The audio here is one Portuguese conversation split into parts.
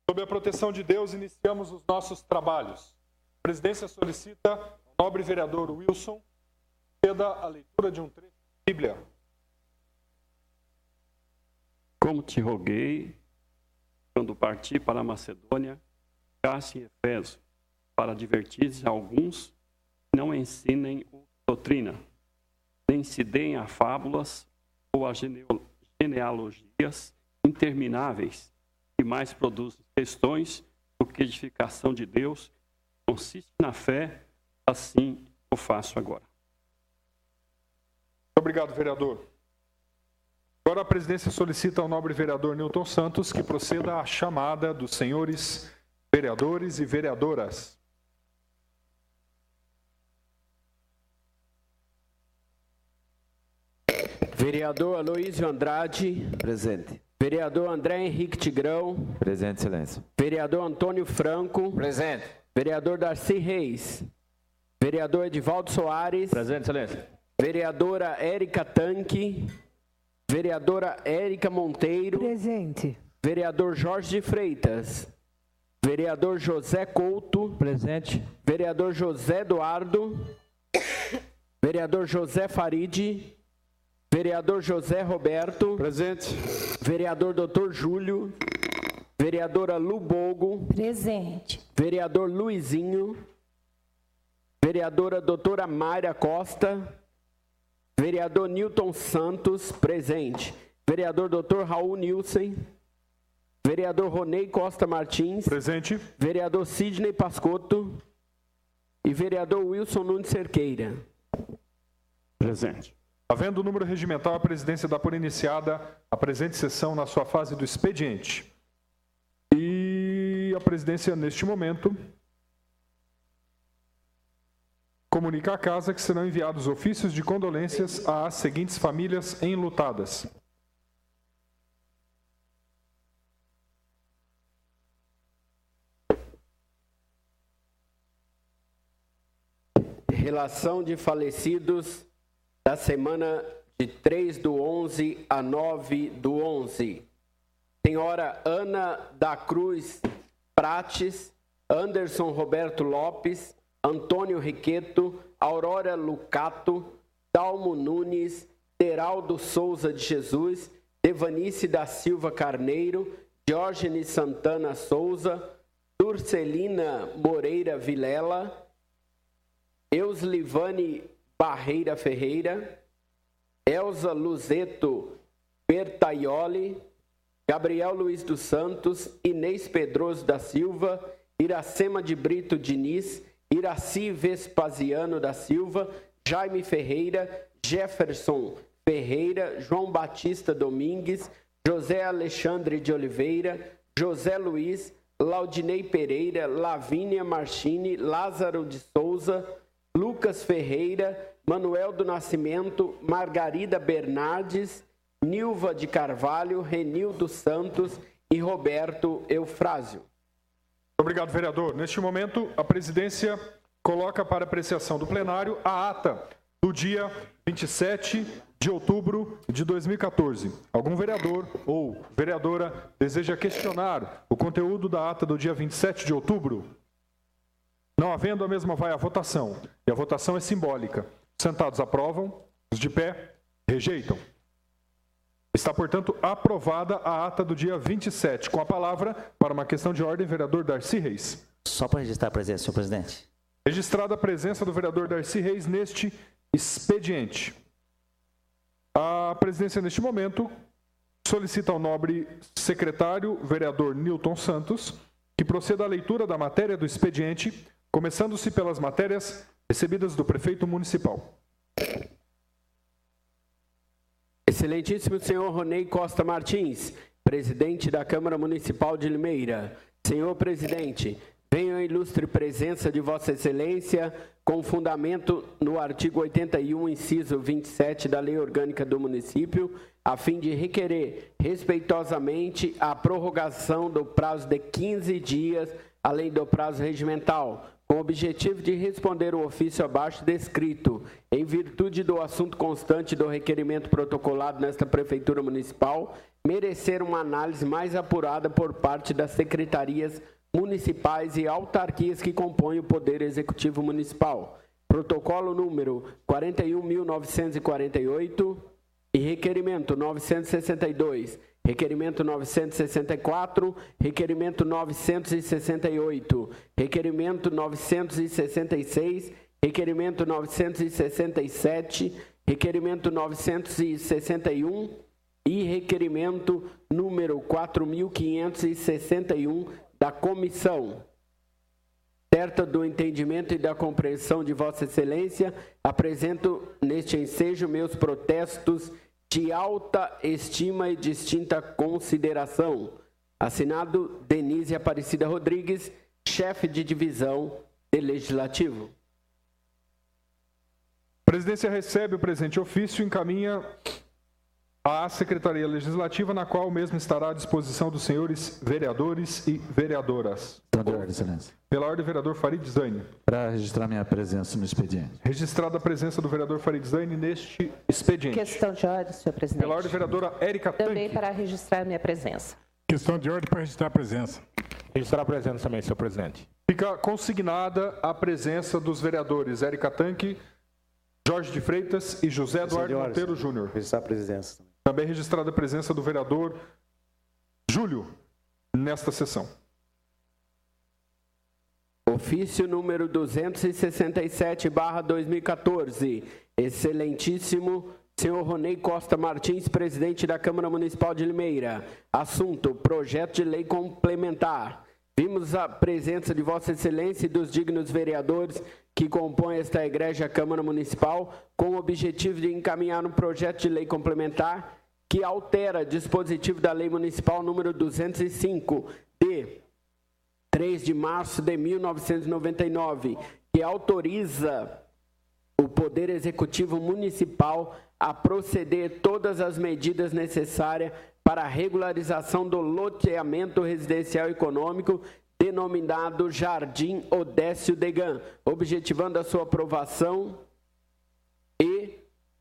Sob a proteção de Deus, iniciamos os nossos trabalhos. A presidência solicita ao nobre vereador Wilson conceda a leitura de um trecho da Bíblia. Como te roguei, quando parti para a Macedônia, ficasse em Efésio, para advertir a alguns que não ensinem doutrina, nem se deem a fábulas ou a genealogias intermináveis, que mais produzem questões do que edificação de Deus, consiste na fé, assim eu faço agora. Obrigado, vereador. Agora a presidência solicita ao nobre vereador Newton Santos que proceda à chamada dos senhores vereadores e vereadoras. Vereador Aloísio Andrade. Presente. Vereador André Henrique Tigrão. Presente, excelência. Vereador Antônio Franco. Presente. Vereador Darcy Reis. Vereador Edivaldo Soares. Presente, excelência. Vereadora Érica Tanque. Vereadora Érica Monteiro. Presente. Vereador Jorge de Freitas. Vereador José Couto. Presente. Vereador José Eduardo. Vereador José Faride. Vereador José Roberto. Presente. Vereador Dr. Júlio. Vereadora Lu Bogo. Presente. Vereador Luizinho. Vereadora doutora Mayra Costa. Vereador Newton Santos. Presente. Vereador Dr. Raul Nilsen. Vereador Ronei Costa Martins. Presente. Vereador Sidney Pascotto. E vereador Wilson Nunes Cerqueira. Presente. Havendo o número regimental, a presidência dá por iniciada a presente sessão na sua fase do expediente. E a presidência, neste momento, comunica à Casa que serão enviados ofícios de condolências às seguintes famílias enlutadas. Relação de falecidos da semana de 3/11 a 9/11. Senhora Ana da Cruz Prates, Anderson Roberto Lopes, Antônio Riqueto, Aurora Lucato, Dalmo Nunes, Teraldo Souza de Jesus, Devanice da Silva Carneiro, Diógenes Santana Souza, Durcelina Moreira Vilela, Euslivane Barreira Ferreira, Elza Luzeto Bertaioli, Gabriel Luiz dos Santos, Inês Pedroso da Silva, Iracema de Brito Diniz, Iraci Vespasiano da Silva, Jaime Ferreira, Jefferson Ferreira, João Batista Domingues, José Alexandre de Oliveira, José Luiz, Laudinei Pereira, Lavínia Marchini, Lázaro de Souza, Lucas Ferreira, Manuel do Nascimento, Margarida Bernardes, Nilva de Carvalho, Renildo Santos e Roberto Eufrásio. Obrigado, vereador. Neste momento, a presidência coloca para apreciação do plenário a ata do dia 27 de outubro de 2014. Algum vereador ou vereadora deseja questionar o conteúdo da ata do dia 27 de outubro? Não havendo, a mesma vai à votação. E a votação é simbólica. Sentados aprovam, os de pé rejeitam. Está, portanto, aprovada a ata do dia 27. Com a palavra, para uma questão de ordem, vereador Darcy Reis. Só para registrar a presença, senhor presidente. Registrada a presença do vereador Darcy Reis neste expediente. A presidência, neste momento, solicita ao nobre secretário, vereador Newton Santos, que proceda à leitura da matéria do expediente, começando-se pelas matérias recebidas do prefeito municipal. Excelentíssimo senhor Ronei Costa Martins, presidente da Câmara Municipal de Limeira. Senhor presidente, venho à ilustre presença de Vossa Excelência com fundamento no artigo 81, inciso 27 da Lei Orgânica do Município, a fim de requerer respeitosamente a prorrogação do prazo de 15 dias, além do prazo regimental, com o objetivo de responder o ofício abaixo descrito, em virtude do assunto constante do requerimento protocolado nesta Prefeitura Municipal, merecer uma análise mais apurada por parte das secretarias municipais e autarquias que compõem o Poder Executivo Municipal. Protocolo número 41.948 e requerimento 962, requerimento 964, requerimento 968, requerimento 966, requerimento 967, requerimento 961 e requerimento número 4.561 da comissão. Certa do entendimento e da compreensão de Vossa Excelência, apresento neste ensejo meus protestos de alta estima e distinta consideração. Assinado Denise Aparecida Rodrigues, chefe de divisão de Legislativo. A presidência recebe o presente ofício e encaminha à Secretaria Legislativa, na qual o mesmo estará à disposição dos senhores vereadores e vereadoras. Questão de ordem, Excelência. Pela ordem, vereador Farid Zaini. Para registrar minha presença no expediente. Registrada a presença do vereador Farid Zaini neste expediente. Questão de ordem, senhor presidente. Pela ordem, vereadora Érica Também Tanque. para registrar minha presença. Questão de ordem para registrar a presença. Registrar a presença também, senhor presidente. Fica consignada a presença dos vereadores Érica Tanque, Jorge de Freitas e José Eduardo Monteiro Júnior. Registrar a presença. Também registrada a presença do vereador Júlio nesta sessão. Ofício número 267/2014. Excelentíssimo senhor Ronei Costa Martins, presidente da Câmara Municipal de Limeira. Assunto: projeto de lei complementar. Vimos a presença de Vossa Excelência e dos dignos vereadores que compõem esta egrégia Câmara Municipal com o objetivo de encaminhar um projeto de lei complementar que altera dispositivo da Lei Municipal número 205, de 3 de março de 1999, que autoriza o Poder Executivo Municipal a proceder todas as medidas necessárias para a regularização do loteamento residencial econômico denominado Jardim Odécio Degan, objetivando a sua aprovação e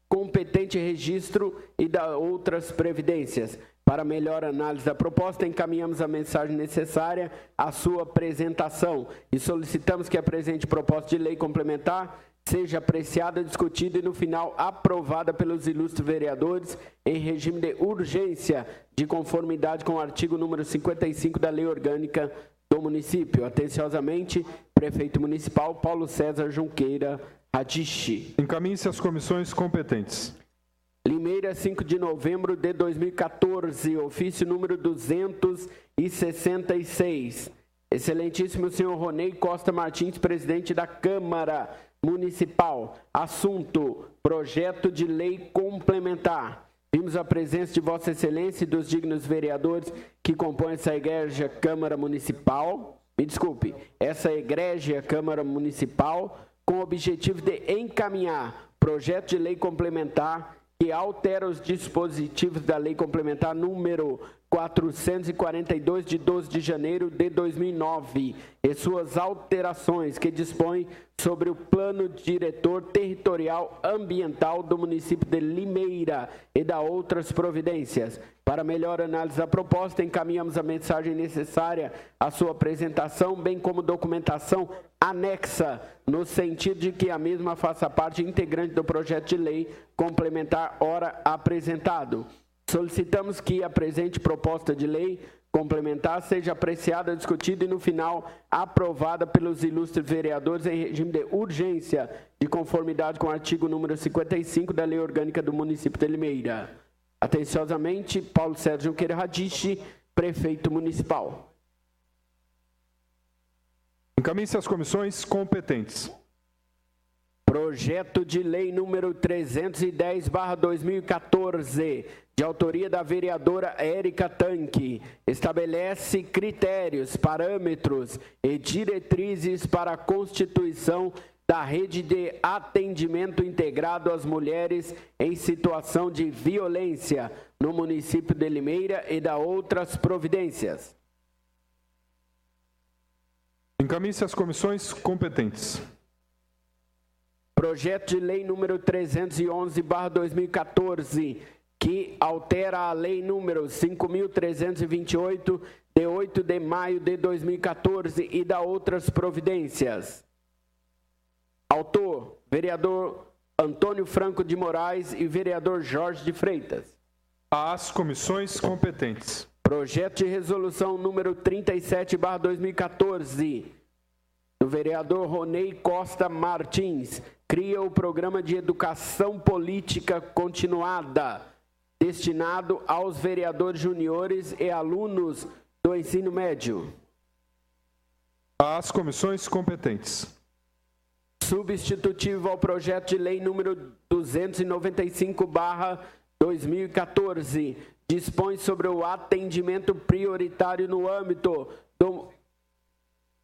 competente registro e da outras previdências. Para melhor análise da proposta, encaminhamos a mensagem necessária à sua apresentação e solicitamos que a presente proposta de lei complementar seja apreciada, discutida e, no final, aprovada pelos ilustres vereadores em regime de urgência, de conformidade com o artigo número 55 da Lei Orgânica do município. Atenciosamente, Prefeito Municipal Paulo César Junqueira Radichi. Encaminhe-se às comissões competentes. Limeira, 5 de novembro de 2014, ofício número 266. Excelentíssimo senhor Ronei Costa Martins, presidente da Câmara Municipal. Assunto: projeto de lei complementar. Vimos a presença de Vossa Excelência e dos dignos vereadores que compõem essa egrégia Câmara Municipal. Essa egrégia Câmara Municipal, com o objetivo de encaminhar projeto de lei complementar que altera os dispositivos da Lei Complementar número 442, de 12 de janeiro de 2009, e suas alterações que dispõem sobre o Plano Diretor Territorial Ambiental do município de Limeira e da outras providências. Para melhor análise da proposta, encaminhamos a mensagem necessária à sua apresentação, bem como documentação anexa, no sentido de que a mesma faça parte integrante do projeto de lei complementar ora apresentado. Solicitamos que a presente proposta de lei complementar seja apreciada, discutida e, no final, aprovada pelos ilustres vereadores em regime de urgência, de conformidade com o artigo número 55 da Lei Orgânica do município de Limeira. Atenciosamente, Paulo César Junqueira Radichi, Prefeito Municipal. Encaminhe-se às comissões competentes. Projeto de lei número 310/2014, de autoria da vereadora Érica Tanque, estabelece critérios, parâmetros e diretrizes para a constituição da rede de atendimento integrado às mulheres em situação de violência no município de Limeira e da outras providências. Encaminhe-se às comissões competentes. Projeto de lei número 311/2014, que altera a Lei número 5.328, de 8 de maio de 2014 e da outras providências. Autor, vereador Antônio Franco de Moraes e vereador Jorge de Freitas. Às comissões competentes. Projeto de resolução número 37/2014, do vereador Ronei Costa Martins, cria o programa de educação política continuada, destinado aos vereadores juniores e alunos do ensino médio. Às comissões competentes. Substitutivo ao projeto de lei número 295/2014, dispõe sobre o atendimento prioritário no âmbito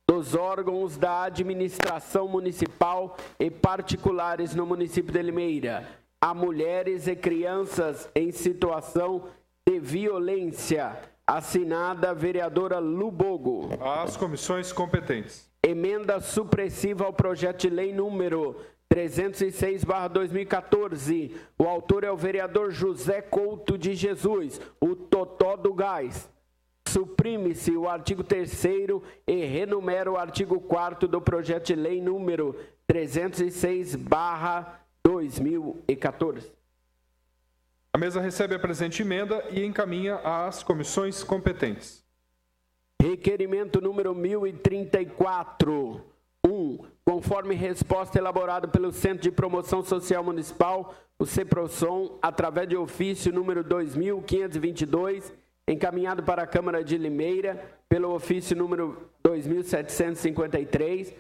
dos órgãos da administração municipal e particulares no município de Limeira, a mulheres e crianças em situação de violência, assinada a vereadora Lubogo. Às comissões competentes. Emenda supressiva ao projeto de lei número 306/2014. O autor é o vereador José Couto de Jesus, o Totó do Gás. Suprime-se o artigo 3º e renumera o artigo 4º do projeto de lei número 306/2014. A mesa recebe a presente emenda e encaminha às comissões competentes. Requerimento número 1034. 1. Conforme resposta elaborada pelo Centro de Promoção Social Municipal, o CEPROSOM, através de ofício número 2522, encaminhado para a Câmara de Limeira, pelo ofício número 2753,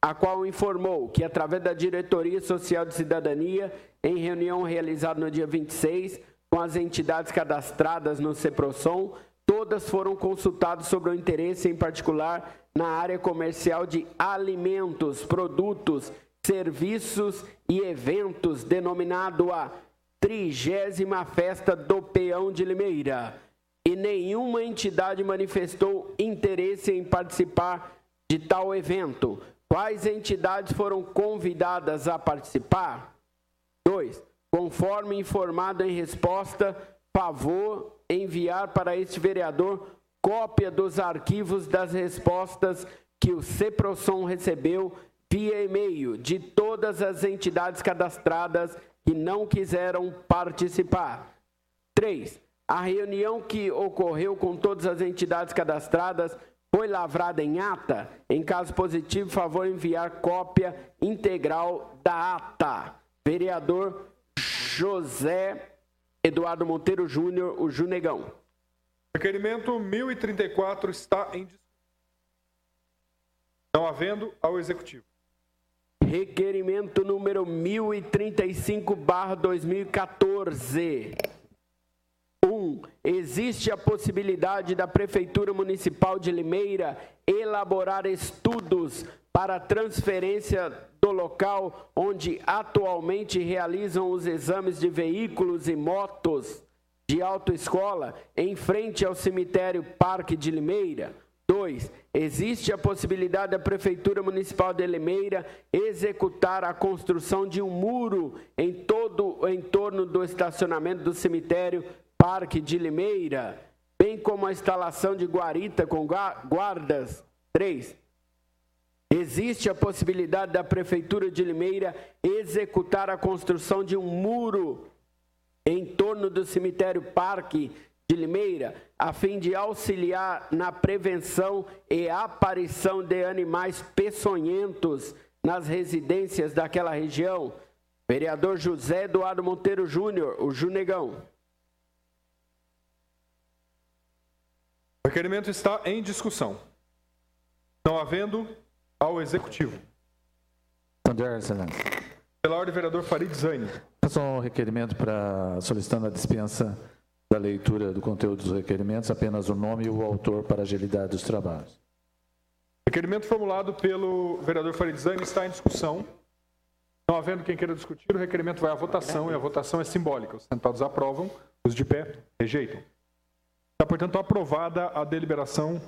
a qual informou que, através da Diretoria Social de Cidadania, em reunião realizada no dia 26, com as entidades cadastradas no CEPROSOM, todas foram consultadas sobre o interesse em particular na área comercial de alimentos, produtos, serviços e eventos, denominado a 30ª Festa do Peão de Limeira. E nenhuma entidade manifestou interesse em participar de tal evento. Quais entidades foram convidadas a participar? 2. Conforme informado em resposta, favor enviar para este vereador cópia dos arquivos das respostas que o CEPROSOM recebeu via e-mail de todas as entidades cadastradas que não quiseram participar. 3. A reunião que ocorreu com todas as entidades cadastradas foi lavrada em ata? Em caso positivo, favor enviar cópia integral da ata. Vereador José Eduardo Monteiro Júnior, o Junegão. Requerimento 1034 está em discussão. Não havendo ao Executivo. Requerimento número 1035/2014. 1. Existe a possibilidade da Prefeitura Municipal de Limeira elaborar estudos para transferência do local onde atualmente realizam os exames de veículos e motos de autoescola em frente ao cemitério Parque de Limeira. 2. Existe a possibilidade da Prefeitura Municipal de Limeira executar a construção de um muro em todo o entorno do estacionamento do cemitério Parque de Limeira, bem como a instalação de guarita com guardas. 3. Existe a possibilidade da Prefeitura de Limeira executar a construção de um muro em torno do cemitério Parque de Limeira, a fim de auxiliar na prevenção e aparição de animais peçonhentos nas residências daquela região. Vereador José Eduardo Monteiro Júnior, o Junegão. O requerimento está em discussão. Não havendo ao Executivo. Entender, excelência. Pela ordem, vereador Farid Zaini. Faço um requerimento solicitando a dispensa da leitura do conteúdo dos requerimentos, apenas o nome e o autor para agilidade dos trabalhos. Requerimento formulado pelo vereador Farid Zaini está em discussão. Não havendo quem queira discutir, o requerimento vai à votação e a votação é simbólica. Os sentados aprovam, os de pé rejeitam. Está, portanto, aprovada a deliberação,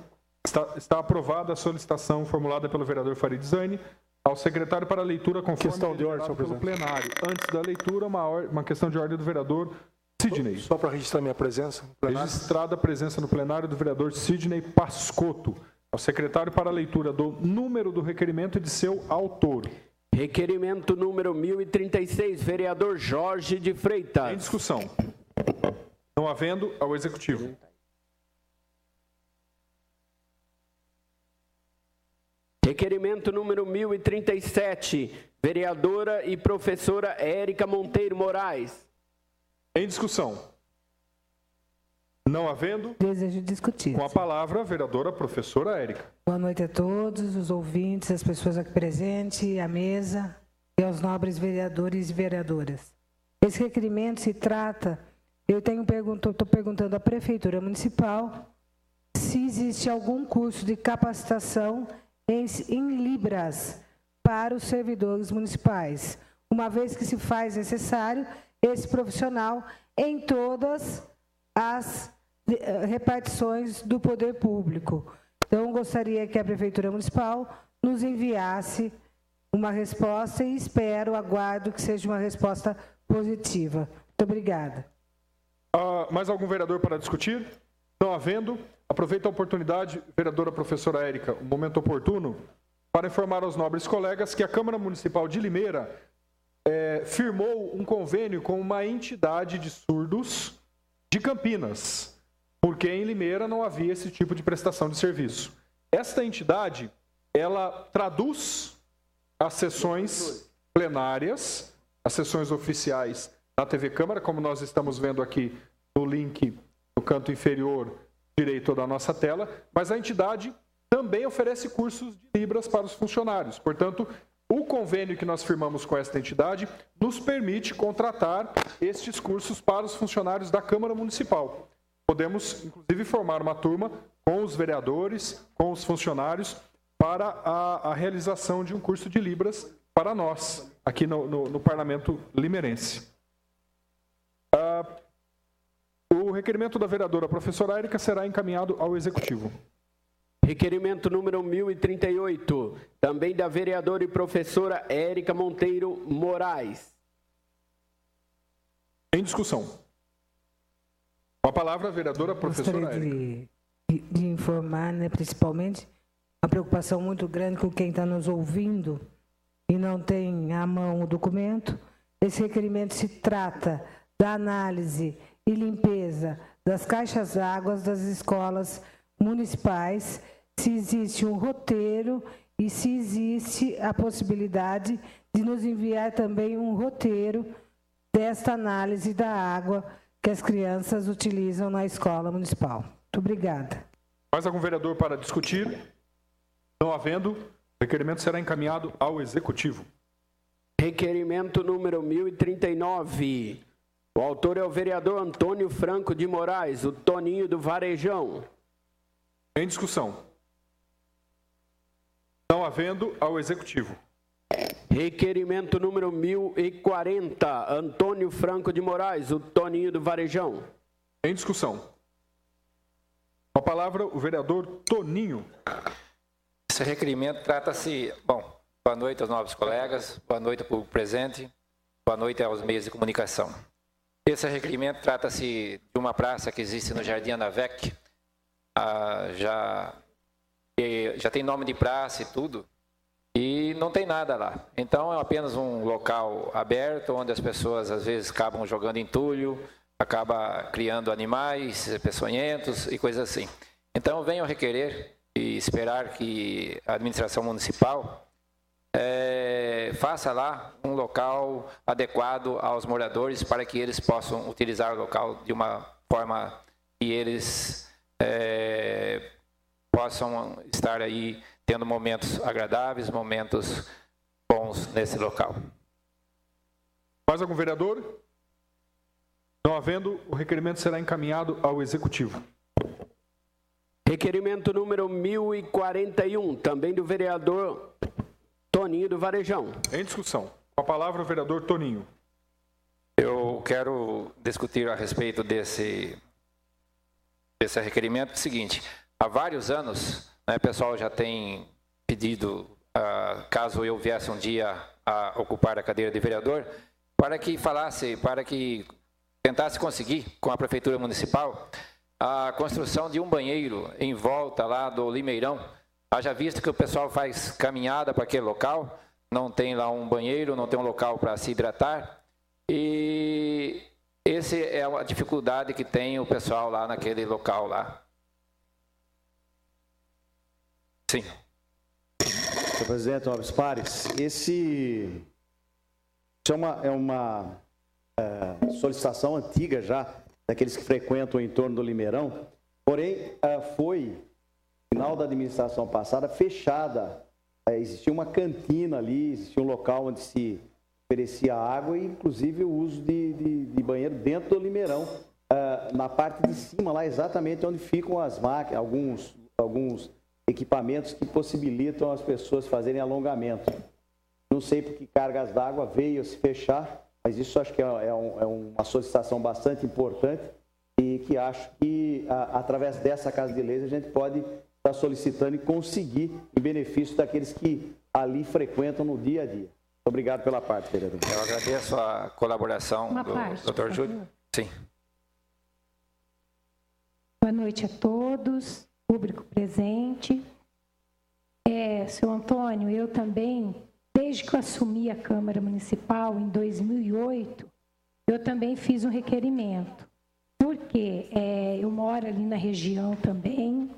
está aprovada a solicitação formulada pelo vereador Farid Zaini ao secretário para a leitura conforme questão de ordem, senhor pelo plenário. Antes da leitura, uma questão de ordem do vereador Sidney. Só para registrar minha presença no plenário. Registrada a presença no plenário do vereador Sidney Pascotto. Ao secretário para a leitura do número do requerimento e de seu autor. Requerimento número 1036, vereador Jorge de Freitas. Em discussão. Não havendo, ao executivo. Requerimento número 1037, vereadora e professora Érica Monteiro Moraes. Em discussão. Não havendo, desejo discutir. Com a palavra, a vereadora professora Érica. Boa noite a todos, os ouvintes, as pessoas aqui presentes, a mesa e aos nobres vereadores e vereadoras. Esse requerimento se trata, estou perguntando à Prefeitura Municipal se existe algum curso de capacitação em Libras para os servidores municipais, uma vez que se faz necessário esse profissional em todas as repartições do poder público. Então, gostaria que a Prefeitura Municipal nos enviasse uma resposta e aguardo que seja uma resposta positiva. Muito obrigada. Mais algum vereador para discutir? Não havendo, aproveito a oportunidade, vereadora professora Érica, um momento oportuno, para informar aos nobres colegas que a Câmara Municipal de Limeira firmou um convênio com uma entidade de surdos de Campinas, porque em Limeira não havia esse tipo de prestação de serviço. Esta entidade, ela traduz as sessões plenárias, as sessões oficiais da TV Câmara, como nós estamos vendo aqui no link no canto inferior direito da nossa tela, mas a entidade também oferece cursos de Libras para os funcionários. Portanto, o convênio que nós firmamos com esta entidade nos permite contratar estes cursos para os funcionários da Câmara Municipal. Podemos, inclusive, formar uma turma com os vereadores, com os funcionários, para a realização de um curso de Libras para nós, aqui no Parlamento Limeirense. O requerimento da vereadora professora Érica será encaminhado ao Executivo. Requerimento número 1038, também da vereadora e professora Érica Monteiro Moraes. Em discussão. Com a palavra, a vereadora professora Érica. Gostaria de informar, principalmente, uma preocupação muito grande com quem está nos ouvindo e não tem à mão o documento. Esse requerimento se trata da análise e limpeza das caixas d'água das escolas municipais, se existe um roteiro e se existe a possibilidade de nos enviar também um roteiro desta análise da água que as crianças utilizam na escola municipal. Muito obrigada. Mais algum vereador para discutir? Não havendo, o requerimento será encaminhado ao Executivo. Requerimento número 1039. O autor é o vereador Antônio Franco de Moraes, o Toninho do Varejão. Em discussão. Não havendo, ao Executivo. Requerimento número 1040, Antônio Franco de Moraes, o Toninho do Varejão. Em discussão. Com a palavra, o vereador Toninho. Esse requerimento trata-se... Bom, boa noite aos novos colegas, boa noite ao público presente, boa noite aos meios de comunicação. Esse requerimento trata-se de uma praça que existe no Jardim Anavec, já tem nome de praça e tudo, e não tem nada lá. Então é apenas um local aberto, onde as pessoas às vezes acabam jogando entulho, acaba criando animais peçonhentos e coisas assim. Então eu venho requerer e esperar que a administração municipal faça lá um local adequado aos moradores para que eles possam utilizar o local de uma forma que eles possam estar aí tendo momentos agradáveis, momentos bons nesse local. Mais algum vereador? Não havendo, o requerimento será encaminhado ao Executivo. Requerimento número 1041, também do vereador Toninho do Varejão. Em discussão. Com a palavra, o vereador Toninho. Eu quero discutir a respeito desse requerimento. É o seguinte, há vários anos, o pessoal já tem pedido, caso eu viesse um dia a ocupar a cadeira de vereador, para que tentasse conseguir com a Prefeitura Municipal a construção de um banheiro em volta lá do Limeirão. Haja visto que o pessoal faz caminhada para aquele local, não tem lá um banheiro, não tem um local para se hidratar. E essa é a dificuldade que tem o pessoal lá naquele local lá. Sim. Senhor presidente, nobres pares, isso é uma solicitação antiga já, daqueles que frequentam o entorno do Limeirão, porém, foi, no final da administração passada, fechada. Existia uma cantina ali, existia um local onde se oferecia água e, inclusive, o uso de banheiro dentro do Limeirão, na parte de cima, lá exatamente onde ficam as máquinas, alguns equipamentos que possibilitam as pessoas fazerem alongamento. Não sei por que cargas d'água veio a se fechar, mas isso acho que é uma solicitação bastante importante e que acho que, através dessa Casa de Leis, a gente pode estar solicitando e conseguir em benefício daqueles que ali frequentam no dia a dia. Muito obrigado pela parte, vereador. Eu agradeço a colaboração do Dr. Júlio. Sim. Boa noite a todos, público presente. Seu Antônio, eu também, desde que eu assumi a Câmara Municipal em 2008, eu também fiz um requerimento, porque eu moro ali na região também.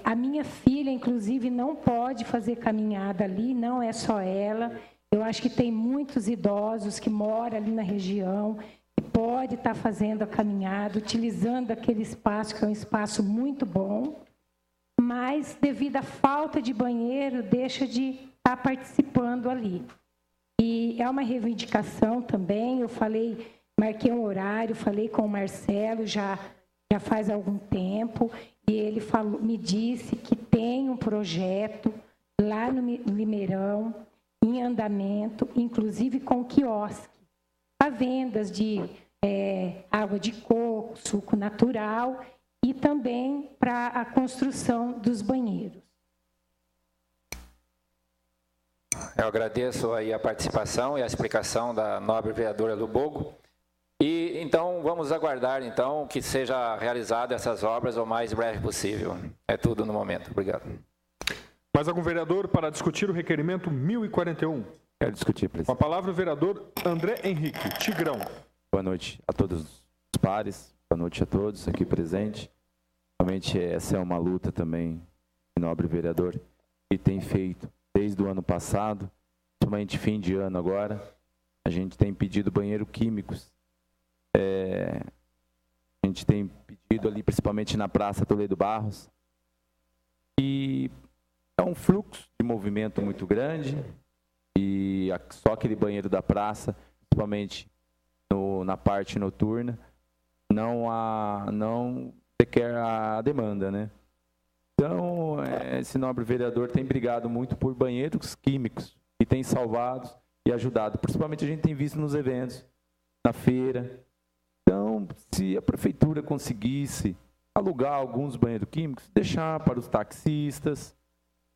A minha filha, inclusive, não pode fazer caminhada ali, não é só ela. Eu acho que tem muitos idosos que moram ali na região, que podem estar fazendo a caminhada, utilizando aquele espaço, que é um espaço muito bom, mas, devido à falta de banheiro, deixa de estar participando ali. E é uma reivindicação também, eu falei, marquei um horário, falei com o Marcelo já faz algum tempo, e ele me disse que tem um projeto lá no Limeirão, em andamento, inclusive com quiosque, para vendas de água de coco, suco natural, e também para a construção dos banheiros. Eu agradeço aí a participação e a explicação da nobre vereadora Lubogo. E então vamos aguardar então que seja realizada essas obras o mais breve possível. É tudo no momento. Obrigado. Mais algum vereador para discutir o requerimento 1041? Quero discutir, presidente. Com a palavra o vereador André Henrique Tigrão. Boa noite a todos os pares, boa noite a todos aqui presentes. Realmente essa é uma luta também, nobre vereador, que tem feito desde o ano passado, principalmente fim de ano agora. A gente tem pedido banheiro químicos. A gente tem pedido ali, principalmente na Praça Toledo Barros. E é um fluxo de movimento muito grande. E só aquele banheiro da praça, principalmente na parte noturna, não requer a demanda, né? Então, esse nobre vereador tem brigado muito por banheiros químicos e tem salvado e ajudado. Principalmente a gente tem visto nos eventos, na feira. Então, se a prefeitura conseguisse alugar alguns banheiros químicos, deixar para os taxistas,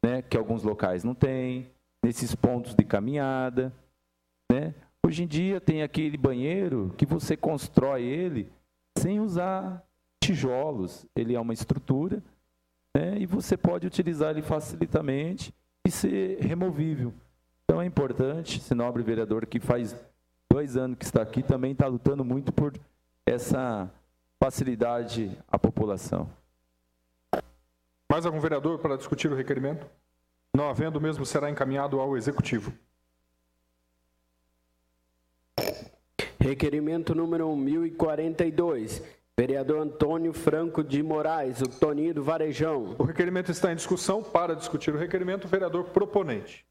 né, que alguns locais não têm, nesses pontos de caminhada, né? Hoje em dia tem aquele banheiro que você constrói ele sem usar tijolos. Ele é uma estrutura, né, e você pode utilizar ele facilitamente e ser removível. Então é importante, esse nobre vereador que faz 2 anos que está aqui, também está lutando muito por essa facilidade à população. Mais algum vereador para discutir o requerimento? Não havendo, o mesmo será encaminhado ao Executivo. Requerimento número 1042. Vereador Antônio Franco de Moraes, o Toninho do Varejão. O requerimento está em discussão. Para discutir o requerimento, o vereador proponente.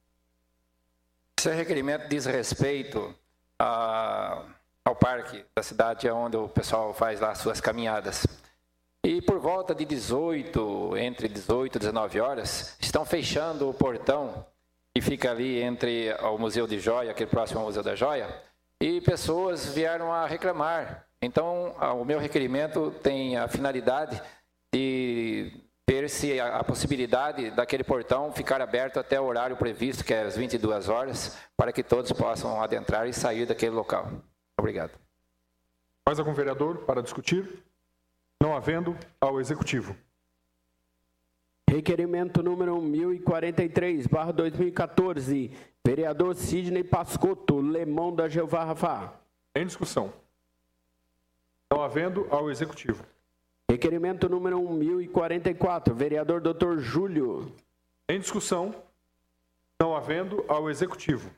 Esse requerimento diz respeito ao parque da cidade, onde o pessoal faz lá suas caminhadas. E por volta de entre 18 e 19 horas, estão fechando o portão que fica ali entre o Museu de Joia, aquele próximo ao Museu da Joia, e pessoas vieram a reclamar. Então, o meu requerimento tem a finalidade de ver se a possibilidade daquele portão ficar aberto até o horário previsto, que é às 22 horas, para que todos possam adentrar e sair daquele local. Obrigado. Mais algum vereador para discutir? Não havendo, ao Executivo. Requerimento número 1043/2014, vereador Sidney Pascotto, Lemão da Jeová Rafá. Em discussão. Não havendo, ao Executivo. Requerimento número 1044, vereador Dr. Júlio. Em discussão. Não havendo, ao Executivo.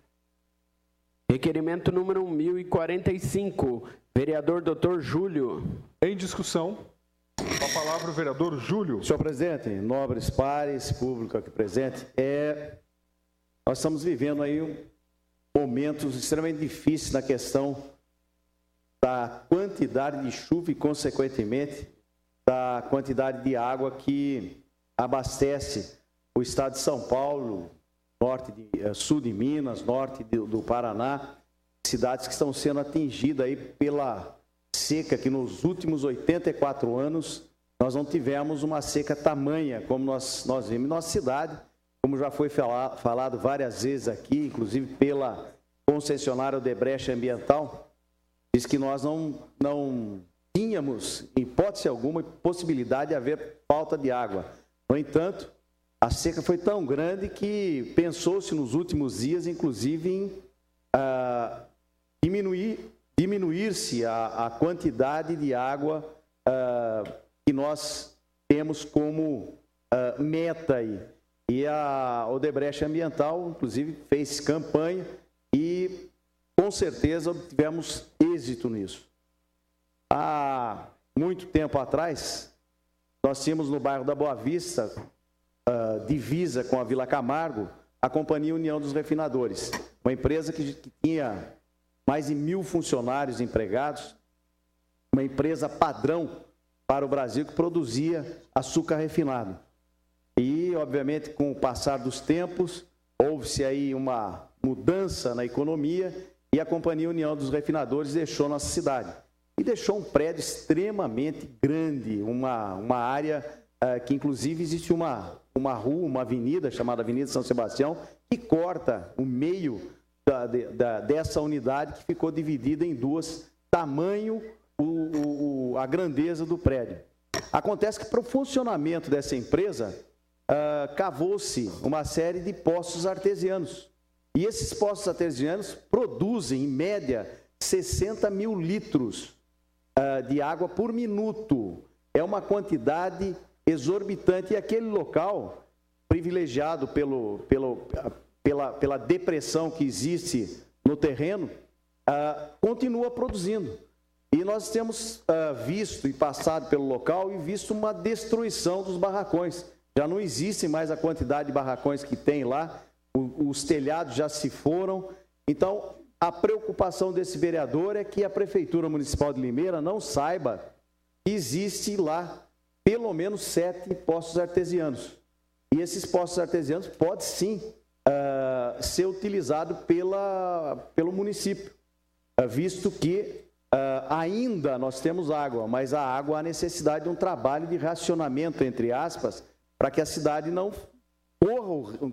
Requerimento número 1045, vereador Dr. Júlio. Em discussão. Com a palavra o vereador Júlio. Senhor presidente, nobres pares, público aqui presente, nós estamos vivendo aí momentos extremamente difíceis na questão da quantidade de chuva e, consequentemente, da quantidade de água que abastece o estado de São Paulo, sul de Minas, norte do Paraná, cidades que estão sendo atingidas aí pela seca, que nos últimos 84 anos nós não tivemos uma seca tamanha como nós vimos em nossa cidade, como já foi falado várias vezes aqui, inclusive pela concessionária Odebrecht Ambiental, diz que nós não tínhamos, em hipótese alguma, possibilidade de haver falta de água. No entanto, a seca foi tão grande que pensou-se nos últimos dias, inclusive, em diminuir-se a quantidade de água que nós temos como meta aí. E a Odebrecht Ambiental, inclusive, fez campanha e, com certeza, tivemos êxito nisso. Há muito tempo atrás, nós tínhamos no bairro da Boa Vista, divisa com a Vila Camargo, a Companhia União dos Refinadores, uma empresa que tinha mais de 1.000 funcionários empregados, uma empresa padrão para o Brasil que produzia açúcar refinado. E, obviamente, com o passar dos tempos, houve-se aí uma mudança na economia e a Companhia União dos Refinadores deixou nossa cidade. E deixou um prédio extremamente grande, uma área que, inclusive, existe uma rua, uma avenida, chamada Avenida São Sebastião, que corta o meio dessa unidade que ficou dividida em duas, tamanho, a grandeza do prédio. Acontece que para o funcionamento dessa empresa, cavou-se uma série de poços artesianos. E esses poços artesianos produzem, em média, 60 mil litros de água por minuto. É uma quantidade exorbitante. E aquele local, privilegiado pela depressão que existe no terreno, continua produzindo. E nós temos visto e passado pelo local e visto uma destruição dos barracões. Já não existe mais a quantidade de barracões que tem lá, os telhados já se foram. Então, a preocupação desse vereador é que a Prefeitura Municipal de Limeira não saiba que existe lá pelo menos 7 poços artesianos. E esses poços artesianos podem sim ser utilizados pelo município, visto que ainda nós temos água, mas a água há necessidade de um trabalho de racionamento, entre aspas, para que a cidade não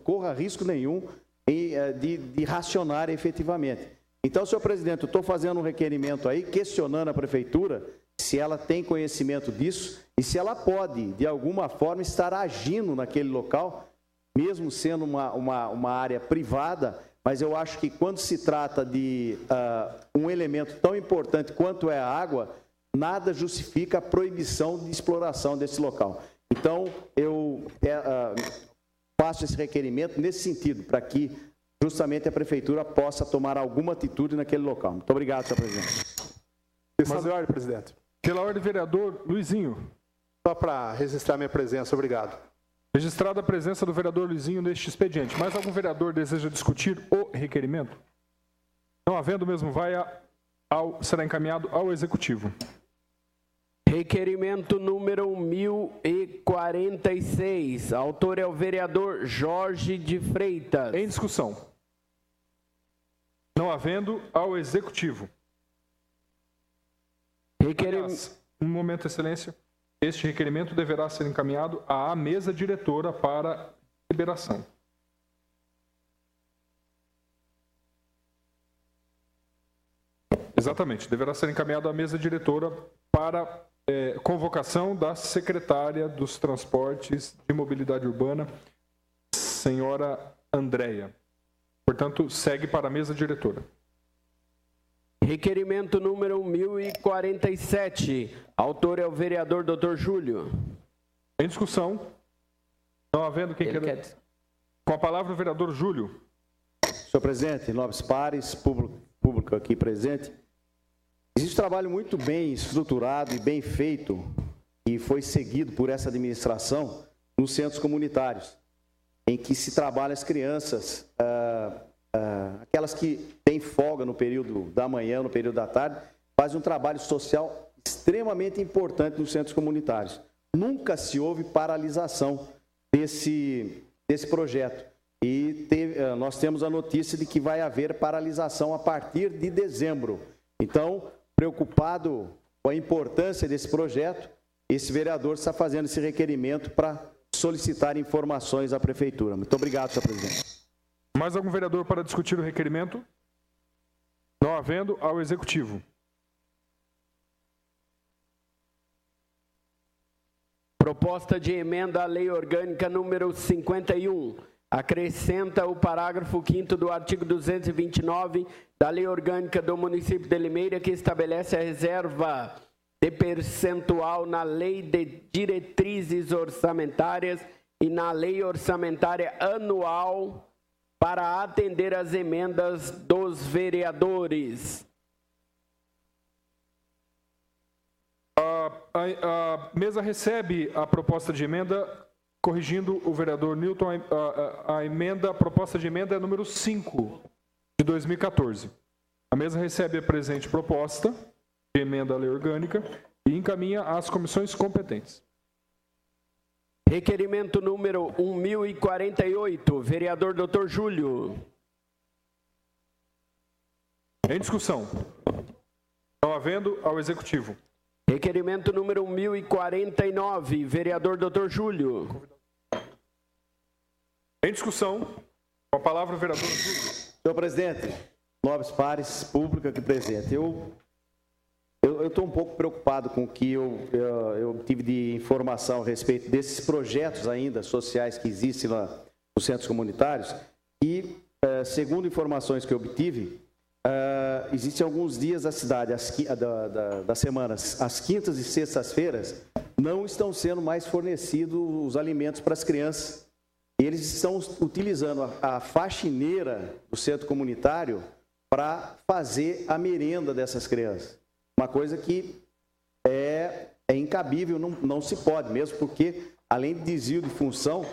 corra risco nenhum de racionar efetivamente. Então, senhor presidente, eu estou fazendo um requerimento aí, questionando a prefeitura se ela tem conhecimento disso e se ela pode, de alguma forma, estar agindo naquele local, mesmo sendo uma área privada, mas eu acho que quando se trata de um elemento tão importante quanto é a água, nada justifica a proibição de exploração desse local. Então, eu faço esse requerimento nesse sentido, para que justamente a prefeitura possa tomar alguma atitude naquele local. Muito obrigado, senhor presidente. Questão de ordem, presidente. Pela ordem, vereador Luizinho. Só para registrar minha presença, obrigado. Registrada a presença do vereador Luizinho neste expediente. Mais algum vereador deseja discutir o requerimento? Não havendo, mesmo será encaminhado ao Executivo. Requerimento número 1046. Autor é o vereador Jorge de Freitas. Em discussão. Não havendo, ao Executivo. Aliás, um momento, excelência. Este requerimento deverá ser encaminhado à mesa diretora para liberação. Exatamente. Deverá ser encaminhado à mesa diretora para convocação da secretária dos Transportes de Mobilidade Urbana, senhora Andréia. Portanto, segue para a mesa diretora. Requerimento número 1047. Autor é o vereador Dr. Júlio. Em discussão. Não havendo quem queira... Com a palavra o vereador Júlio. Senhor presidente, nobres pares, público aqui presente, existe um trabalho muito bem estruturado e bem feito e foi seguido por essa administração nos centros comunitários, em que se trabalha as crianças, aquelas que têm folga no período da manhã, no período da tarde, fazem um trabalho social extremamente importante nos centros comunitários. Nunca se houve paralisação desse projeto. E nós temos a notícia de que vai haver paralisação a partir de dezembro. Então, preocupado com a importância desse projeto, esse vereador está fazendo esse requerimento para solicitar informações à Prefeitura. Muito obrigado, senhor presidente. Mais algum vereador para discutir o requerimento? Não havendo, ao Executivo. Proposta de emenda à Lei Orgânica número 51. Acrescenta o parágrafo 5º do artigo 229 da Lei Orgânica do município de Limeira, que estabelece a reserva de percentual na Lei de Diretrizes Orçamentárias e na Lei Orçamentária Anual para atender às emendas dos vereadores. A mesa recebe a proposta de emenda, corrigindo o vereador Newton, a proposta de emenda é número 5 de 2014. A mesa recebe a presente proposta de emenda à lei orgânica e encaminha às comissões competentes. Requerimento número 1048, vereador Dr. Júlio. Em discussão. Não havendo, ao Executivo. Requerimento número 1049, vereador Dr. Júlio. Em discussão, com a palavra o vereador Júlio. Senhor presidente, nobres pares, público aqui presente, eu estou um pouco preocupado com o que eu tive de informação a respeito desses projetos ainda sociais que existem lá nos centros comunitários e, segundo informações que eu obtive, existem alguns dias da cidade, das semanas, as quintas e sextas-feiras, não estão sendo mais fornecidos os alimentos para as crianças. Eles estão utilizando a faxineira do centro comunitário para fazer a merenda dessas crianças. Uma coisa que é incabível, não se pode, mesmo porque, além de desvio de função,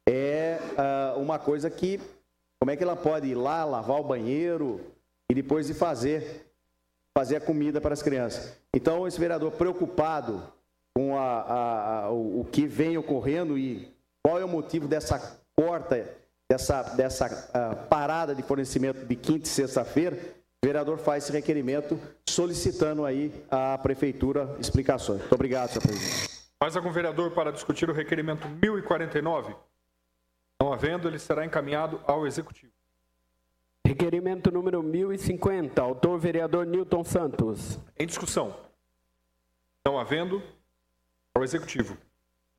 é uma coisa que, como é que ela pode ir lá, lavar o banheiro e depois de fazer a comida para as crianças. Então, esse vereador preocupado com o que vem ocorrendo e qual é o motivo dessa parada de fornecimento de quinta e sexta-feira, o vereador faz esse requerimento solicitando aí à Prefeitura explicações. Muito obrigado, senhor presidente. Mais algum vereador para discutir o requerimento 1049? Não havendo, ele será encaminhado ao Executivo. Requerimento número 1050, autor vereador Newton Santos. Em discussão. Não havendo, ao Executivo.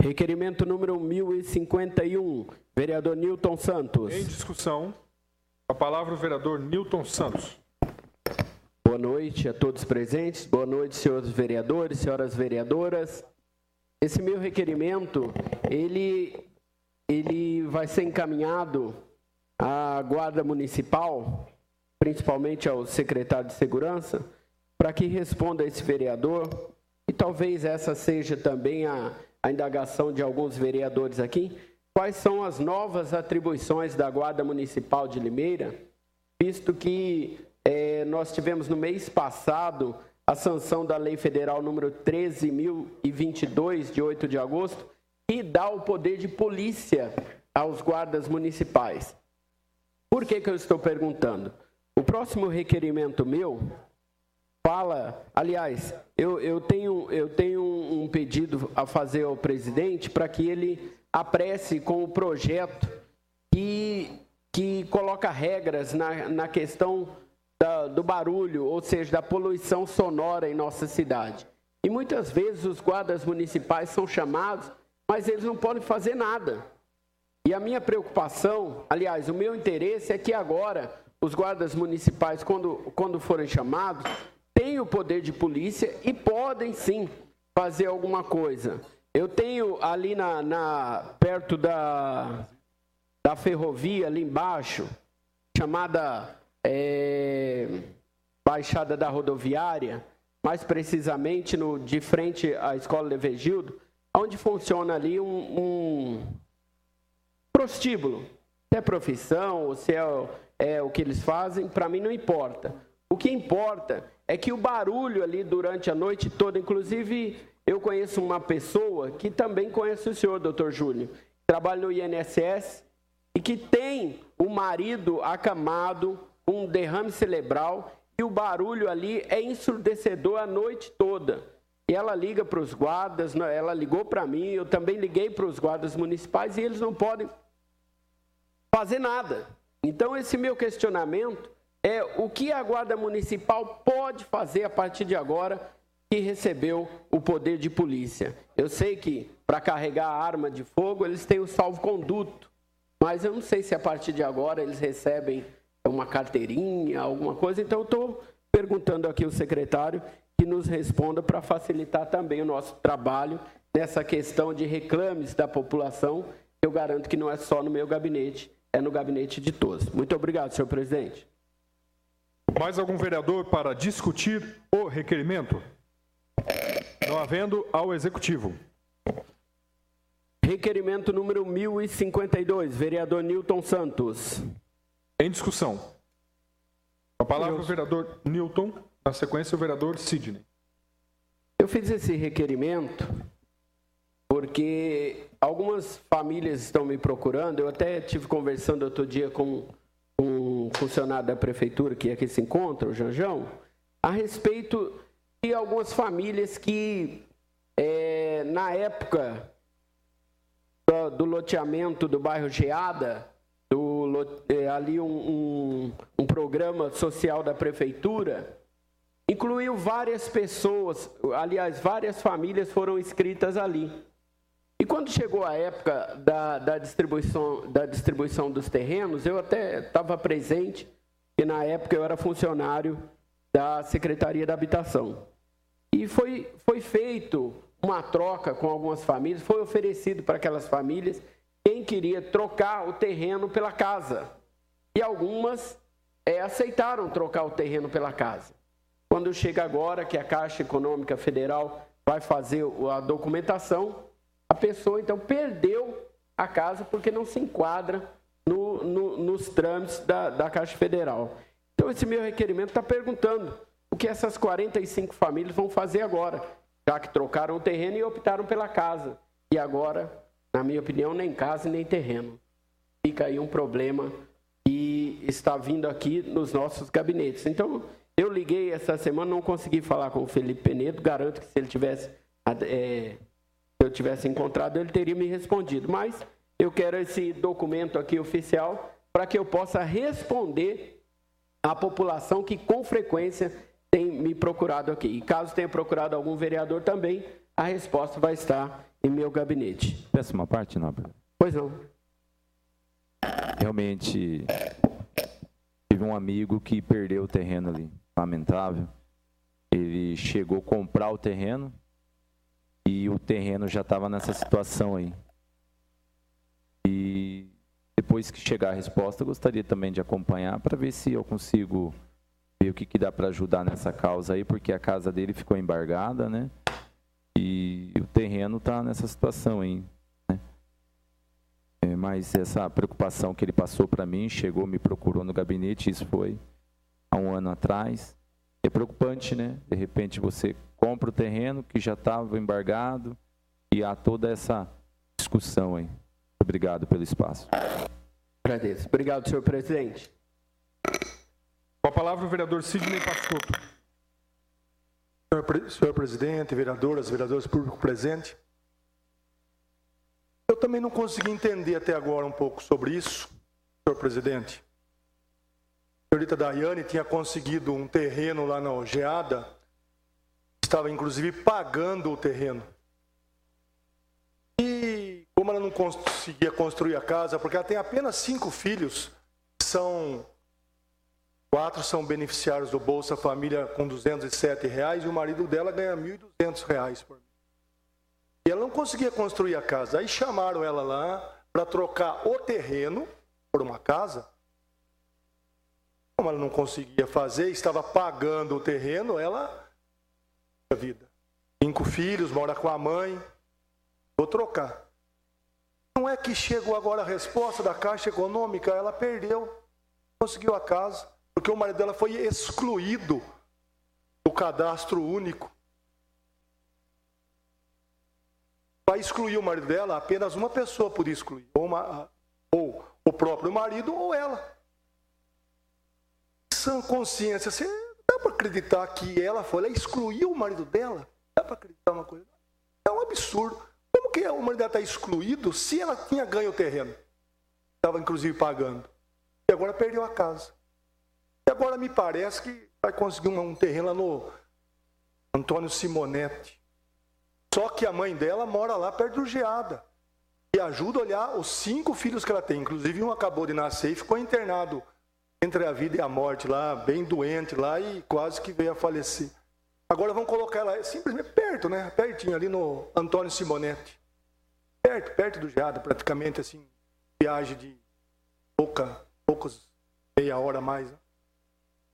Requerimento número 1051, vereador Newton Santos. Em discussão, a palavra o vereador Newton Santos. Boa noite a todos presentes, boa noite, senhores vereadores, senhoras vereadoras. Esse meu requerimento, ele vai ser encaminhado à Guarda Municipal, principalmente ao secretário de Segurança, para que responda a esse vereador, e talvez essa seja também a indagação de alguns vereadores aqui, quais são as novas atribuições da Guarda Municipal de Limeira, visto que nós tivemos no mês passado a sanção da Lei Federal número 13.022, de 8 de agosto, que dá o poder de polícia aos guardas municipais. Por que eu estou perguntando? O próximo requerimento meu fala, aliás, eu tenho um pedido a fazer ao presidente para que ele apresse com o projeto que coloca regras na questão do barulho, ou seja, da poluição sonora em nossa cidade. E muitas vezes os guardas municipais são chamados, mas eles não podem fazer nada. E a minha preocupação, aliás, o meu interesse é que agora os guardas municipais, quando forem chamados, têm o poder de polícia e podem sim fazer alguma coisa. Eu tenho ali perto da ferrovia, ali embaixo, chamada Baixada da Rodoviária, mais precisamente de frente à Escola Levegildo, onde funciona ali um prostíbulo. Se é profissão ou se é o que eles fazem, para mim não importa. O que importa é que o barulho ali durante a noite toda, inclusive eu conheço uma pessoa que também conhece o senhor, doutor Júlio, trabalha no INSS e que tem o marido acamado com um derrame cerebral e o barulho ali é ensurdecedor a noite toda. E ela liga para os guardas, ela ligou para mim, eu também liguei para os guardas municipais e eles não podem fazer nada. Então esse meu questionamento é o que a Guarda Municipal pode fazer a partir de agora que recebeu o poder de polícia. Eu sei que para carregar a arma de fogo eles têm o salvo-conduto, mas eu não sei se a partir de agora eles recebem uma carteirinha, alguma coisa. Então eu estou perguntando aqui ao secretário que nos responda para facilitar também o nosso trabalho nessa questão de reclames da população. Eu garanto que não é só no meu gabinete, é no gabinete de todos. Muito obrigado, senhor presidente. Mais algum vereador para discutir o requerimento? Não havendo, ao executivo. Requerimento número 1052, vereador Nilton Santos. Em discussão. A palavra o vereador Nilton, na sequência o vereador Sidney. Eu fiz esse requerimento porque algumas famílias estão me procurando. Eu até estive conversando outro dia com um funcionário da prefeitura que aqui se encontra, o Janjão, a respeito de algumas famílias que, na época do loteamento do bairro Geada, ali um programa social da prefeitura, incluiu várias pessoas, aliás, várias famílias foram inscritas ali. E quando chegou a época da distribuição dos terrenos, eu até estava presente, e na época eu era funcionário da Secretaria da Habitação. E foi feito uma troca com algumas famílias, foi oferecido para aquelas famílias quem queria trocar o terreno pela casa. E algumas aceitaram trocar o terreno pela casa. Quando chega agora que a Caixa Econômica Federal vai fazer a documentação, a pessoa então perdeu a casa porque não se enquadra nos trâmites da Caixa Federal. Então esse meu requerimento está perguntando o que essas 45 famílias vão fazer agora, já que trocaram o terreno e optaram pela casa. E agora, na minha opinião, nem casa nem terreno. Fica aí um problema que está vindo aqui nos nossos gabinetes. Então, eu liguei essa semana, não consegui falar com o Felipe Penedo, garanto que se ele tivesse, eu tivesse encontrado, ele teria me respondido. Mas eu quero esse documento aqui oficial para que eu possa responder à população que com frequência tem me procurado aqui. E caso tenha procurado algum vereador também, a resposta vai estar em meu gabinete. Peço uma parte, Nobre? Pois não. Realmente, tive um amigo que perdeu o terreno ali. Lamentável. Ele chegou a comprar o terreno e o terreno já estava nessa situação aí. E depois que chegar a resposta, eu gostaria também de acompanhar para ver se eu consigo ver o que dá para ajudar nessa causa aí, porque a casa dele ficou embargada, né? E o terreno está nessa situação aí, né? Mas essa preocupação que ele passou para mim, chegou, me procurou no gabinete, isso foi há um ano atrás. É preocupante, né? De repente você compra o terreno que já estava embargado e há toda essa discussão aí. Obrigado pelo espaço. Agradeço. Obrigado, senhor presidente. Com a palavra o vereador Sidney Pascotto. Senhor presidente, vereadoras, vereadores, público presente. Eu também não consegui entender até agora um pouco sobre isso, senhor presidente. senhorita Daiane tinha conseguido um terreno lá na Ojeada, estava inclusive pagando o terreno. E como ela não conseguia construir a casa, porque ela tem apenas 5 filhos, 4 são beneficiários do Bolsa Família com R$207 e o marido dela ganha R$1.200 por mês. E ela não conseguia construir a casa. Aí chamaram ela lá para trocar o terreno por uma casa. Como ela não conseguia fazer, estava pagando o terreno, ela... a vida. 5 filhos, mora com a mãe. Vou trocar. Não é que chegou agora a resposta da Caixa Econômica, ela perdeu. Conseguiu a casa, porque o marido dela foi excluído do cadastro único. Para excluir o marido dela, apenas uma pessoa podia excluir. Ou o próprio marido ou ela. Sã consciência, você dá para acreditar que ela foi lá e excluiu o marido dela? Dá para acreditar uma coisa? É um absurdo. Como que o marido dela está excluído se ela tinha ganho o terreno? Estava inclusive pagando. E agora perdeu a casa. E agora me parece que vai conseguir um terreno lá no Antônio Simonetti. Só que a mãe dela mora lá perto do Geada. E ajuda a olhar os 5 filhos que ela tem. Inclusive um acabou de nascer e ficou internado entre a vida e a morte lá, bem doente lá e quase que veio a falecer. Agora vamos colocar ela simplesmente perto, né? Pertinho ali no Antônio Simonetti. Perto do Geada, praticamente assim, viagem de poucos, meia hora a mais. Né?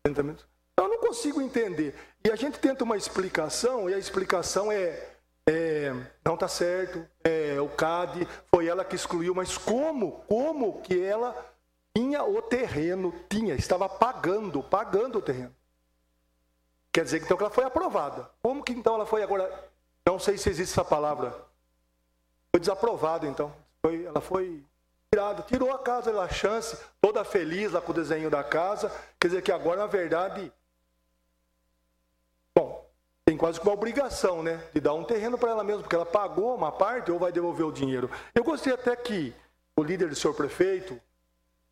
Então eu não consigo entender. E a gente tenta uma explicação, e a explicação não está certo, o CAD, foi ela que excluiu, mas como que ela tinha o terreno, estava pagando o terreno. Quer dizer que então ela foi aprovada. Como que então ela foi agora, não sei se existe essa palavra, foi desaprovada então, ela foi tirada, tirou a casa, a chance, toda feliz lá com o desenho da casa, quer dizer que agora na verdade, tem quase que uma obrigação, né, de dar um terreno para ela mesma, porque ela pagou uma parte ou vai devolver o dinheiro. Eu gostaria até que o líder do senhor prefeito,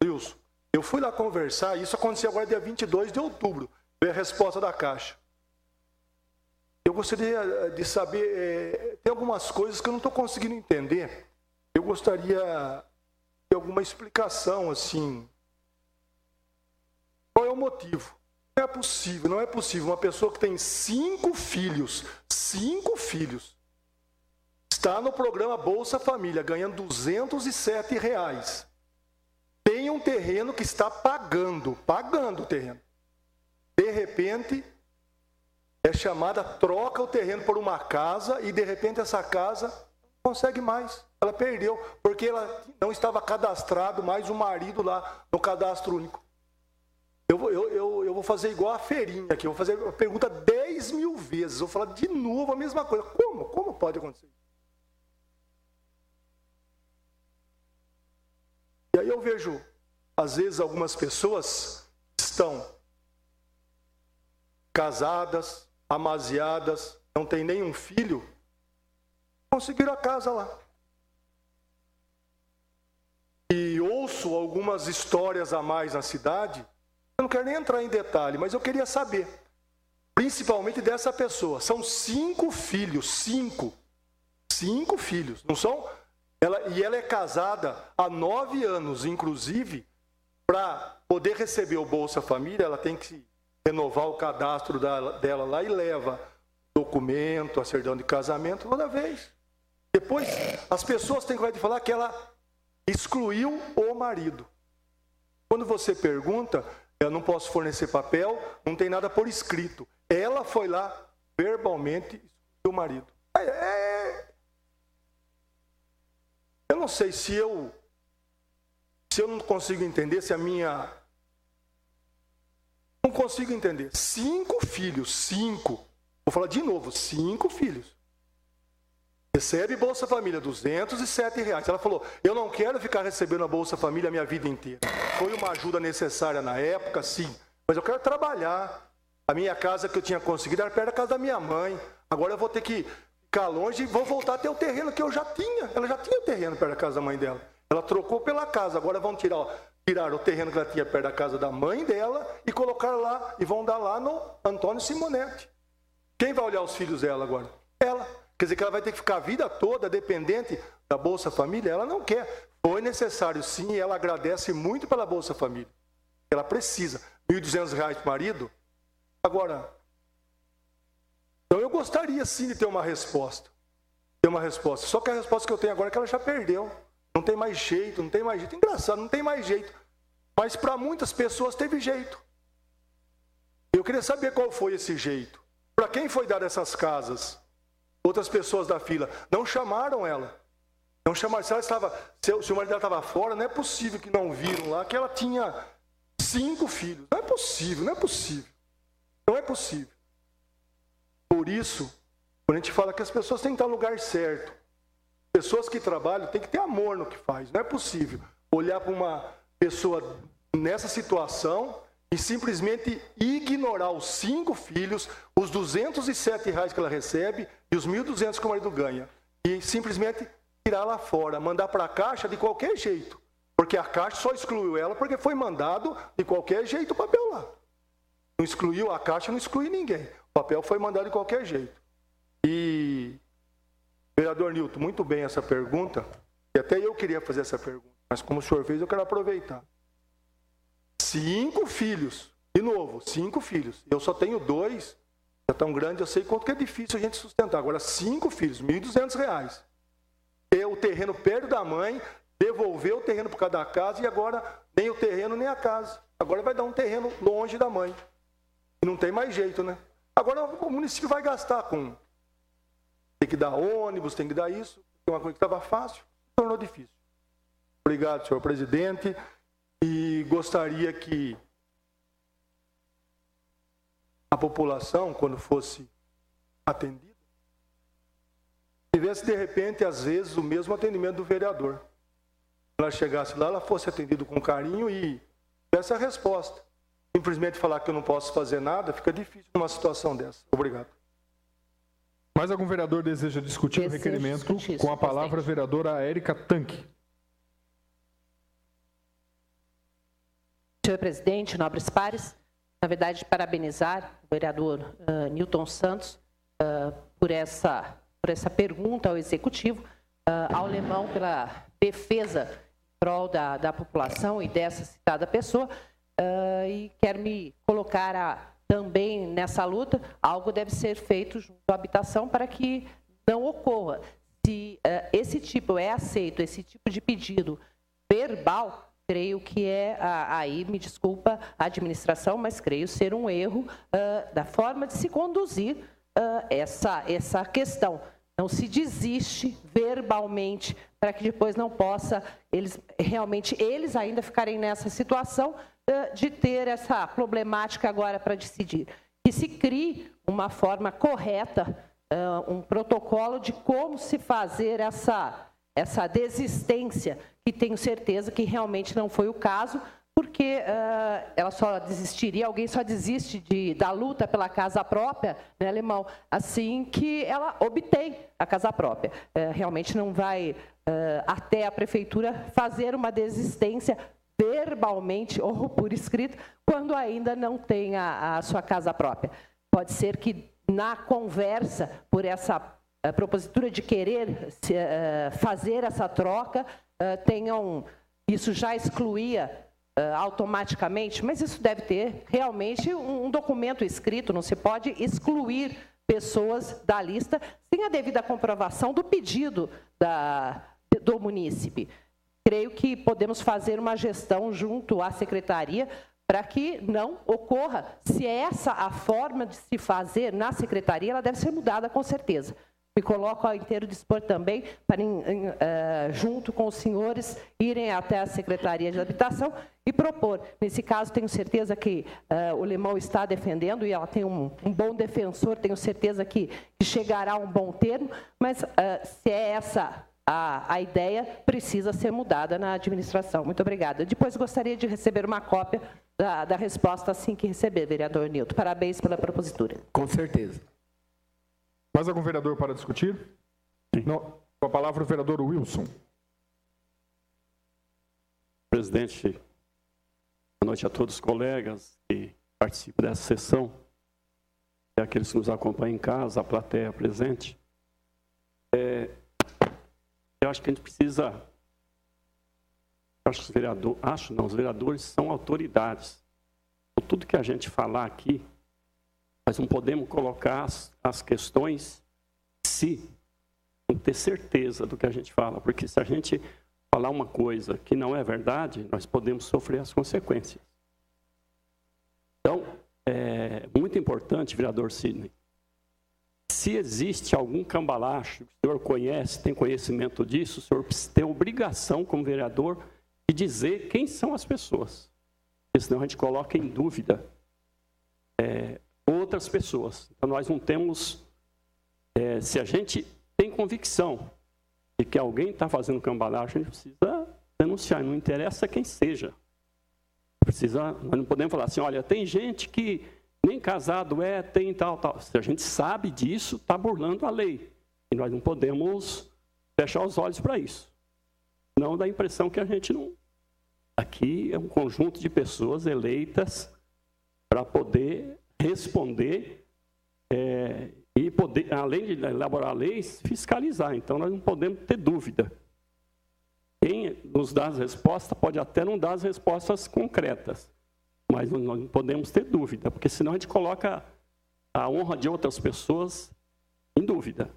Wilson, eu fui lá conversar, isso aconteceu agora dia 22 de outubro, ver a resposta da Caixa. Eu gostaria de saber, tem algumas coisas que eu não estou conseguindo entender. Eu gostaria de alguma explicação, assim. Qual é o motivo? Não é possível uma pessoa que tem 5 filhos, está no programa Bolsa Família, ganhando R$207, tem um terreno que está pagando o terreno. De repente, é chamada, troca o terreno por uma casa e de repente essa casa não consegue mais. Ela perdeu, porque ela não estava cadastrado mais o marido lá no cadastro único. Eu vou fazer igual a feirinha aqui, eu vou fazer a pergunta 10.000 vezes, vou falar de novo a mesma coisa. Como pode acontecer? E aí eu vejo, às vezes, algumas pessoas estão casadas, amaziadas, não tem nenhum filho, conseguiram a casa lá. E ouço algumas histórias a mais na cidade. Eu não quero nem entrar em detalhe, mas eu queria saber, principalmente dessa pessoa. São 5 filhos, 5 filhos, não são? E ela é casada há 9 anos, inclusive, para poder receber o Bolsa Família, ela tem que renovar o cadastro dela lá e leva documento, a certidão de casamento toda vez. Depois, as pessoas têm coragem de falar que ela excluiu o marido. Quando você pergunta, eu não posso fornecer papel, não tem nada por escrito. Ela foi lá, verbalmente, excluiu o marido. Eu não sei se eu não consigo entender, se a minha... Não consigo entender. 5 filhos, 5. Vou falar de novo, 5 filhos. Recebe Bolsa Família, R$207. Ela falou, eu não quero ficar recebendo a Bolsa Família a minha vida inteira. Foi uma ajuda necessária na época, sim. Mas eu quero trabalhar. A minha casa que eu tinha conseguido era perto da casa da minha mãe. Agora eu vou ter que ficar longe e vou voltar a ter o terreno que eu já tinha. Ela já tinha o terreno perto da casa da mãe dela. Ela trocou pela casa. Agora vão tirar, tiraram o terreno que ela tinha perto da casa da mãe dela e colocaram lá, e vão dar lá no Antônio Simonetti. Quem vai olhar os filhos dela agora? Ela. Quer dizer que ela vai ter que ficar a vida toda dependente da Bolsa Família? Ela não quer. Foi necessário sim, e ela agradece muito pela Bolsa Família. Ela precisa. R$ 1.200 para o marido. Agora, então eu gostaria sim de ter uma resposta. Só que a resposta que eu tenho agora é que ela já perdeu. Não tem mais jeito, não tem mais jeito. Engraçado, não tem mais jeito. Mas para muitas pessoas teve jeito. Eu queria saber qual foi esse jeito. Para quem foi dar essas casas? Outras pessoas da fila não chamaram ela. Não chamaram. Se o marido dela estava fora, não é possível que não viram lá que ela tinha 5 filhos. Não é possível, não é possível. Não é possível. Por isso, quando a gente fala que as pessoas têm que estar no lugar certo, pessoas que trabalham têm que ter amor no que faz. Não é possível olhar para uma pessoa nessa situação e simplesmente ignorar os 5 filhos, os R$ 207 que ela recebe e os 1.200 que o marido ganha. E simplesmente tirar lá fora, mandar para a Caixa de qualquer jeito. Porque a Caixa só excluiu ela porque foi mandado de qualquer jeito o papel lá. Não excluiu a Caixa, não excluiu ninguém. O papel foi mandado de qualquer jeito. E, vereador Nilton, muito bem essa pergunta. E até eu queria fazer essa pergunta. Mas como o senhor fez, eu quero aproveitar. 5 filhos. De novo, 5 filhos. Eu só tenho 2. Já tão grande, eu sei quanto que é difícil a gente sustentar. Agora, 5 filhos, R$ 1.200. Ter o terreno perto da mãe, devolver o terreno por cada casa e agora nem o terreno nem a casa. Agora vai dar um terreno longe da mãe. E não tem mais jeito, né? Agora o município vai gastar com... Tem que dar ônibus, tem que dar isso. Uma coisa que estava fácil, se tornou difícil. Obrigado, senhor presidente. E gostaria que a população, quando fosse atendida, tivesse, de repente, às vezes, o mesmo atendimento do vereador. Quando ela chegasse lá, ela fosse atendida com carinho e tivesse a resposta. Simplesmente falar que eu não posso fazer nada, fica difícil numa situação dessa. Obrigado. Mais algum vereador deseja discutir o requerimento? Com a palavra, a vereadora Érica Tanque. Senhor presidente, nobres pares, na verdade, parabenizar o vereador Nilton Santos por essa pergunta ao Executivo, ao Lemão pela defesa em prol da população e dessa citada pessoa, e quero me colocar também nessa luta. Algo deve ser feito junto à habitação para que não ocorra. Se esse tipo é aceito, esse tipo de pedido verbal, creio que aí me desculpa a administração, mas creio ser um erro da forma de se conduzir essa questão. Não se desiste verbalmente para que depois não possa, eles ainda ficarem nessa situação de ter essa problemática agora para decidir. Que se crie uma forma correta, um protocolo de como se fazer essa desistência, que tenho certeza que realmente não foi o caso, porque ela só desistiria, alguém só desiste da luta pela casa própria, né, Alemão, assim que ela obtém a casa própria. Realmente não vai até a prefeitura fazer uma desistência verbalmente ou por escrito, quando ainda não tem a sua casa própria. Pode ser que na conversa, por essa propositura de querer fazer essa troca, isso já excluía automaticamente, mas isso deve ter realmente um documento escrito, não se pode excluir pessoas da lista sem a devida comprovação do pedido do munícipe. Creio que podemos fazer uma gestão junto à secretaria para que não ocorra. Se é essa a forma de se fazer na secretaria, ela deve ser mudada com certeza. Me coloco ao inteiro dispor também para, junto com os senhores, irem até a Secretaria de Habitação e propor. Nesse caso, tenho certeza que o Lemão está defendendo e ela tem um bom defensor, tenho certeza que chegará a um bom termo, mas se é essa a ideia, precisa ser mudada na administração. Muito obrigada. Depois gostaria de receber uma cópia da resposta assim que receber, vereador Nilton. Parabéns pela propositura. Com certeza. Mais algum vereador para discutir? Não. Com a palavra o vereador Wilson. Presidente, Boa noite a todos os colegas que participam dessa sessão, e aqueles que nos acompanham em casa, a plateia presente. Eu acho que a gente precisa... Acho que os vereadores são autoridades. Por tudo que a gente falar aqui, nós não podemos colocar as questões se não ter certeza do que a gente fala, porque se a gente falar uma coisa que não é verdade, nós podemos sofrer as consequências. Então, é muito importante, vereador Sidney, se existe algum cambalacho que o senhor conhece, tem conhecimento disso, o senhor tem obrigação, como vereador, de dizer quem são as pessoas. Porque senão a gente coloca em dúvida outras pessoas. Então, nós não temos... se a gente tem convicção de que alguém está fazendo cambalacho, a gente precisa denunciar, não interessa quem seja. Nós não podemos falar assim, olha, tem gente que nem casado tem tal. Se a gente sabe disso, está burlando a lei. E nós não podemos fechar os olhos para isso. Não dá a impressão que a gente não... Aqui é um conjunto de pessoas eleitas para poder responder e poder, além de elaborar leis, fiscalizar. Então, nós não podemos ter dúvida. Quem nos dá as respostas pode até não dar as respostas concretas, mas nós não podemos ter dúvida, porque senão a gente coloca a honra de outras pessoas em dúvida.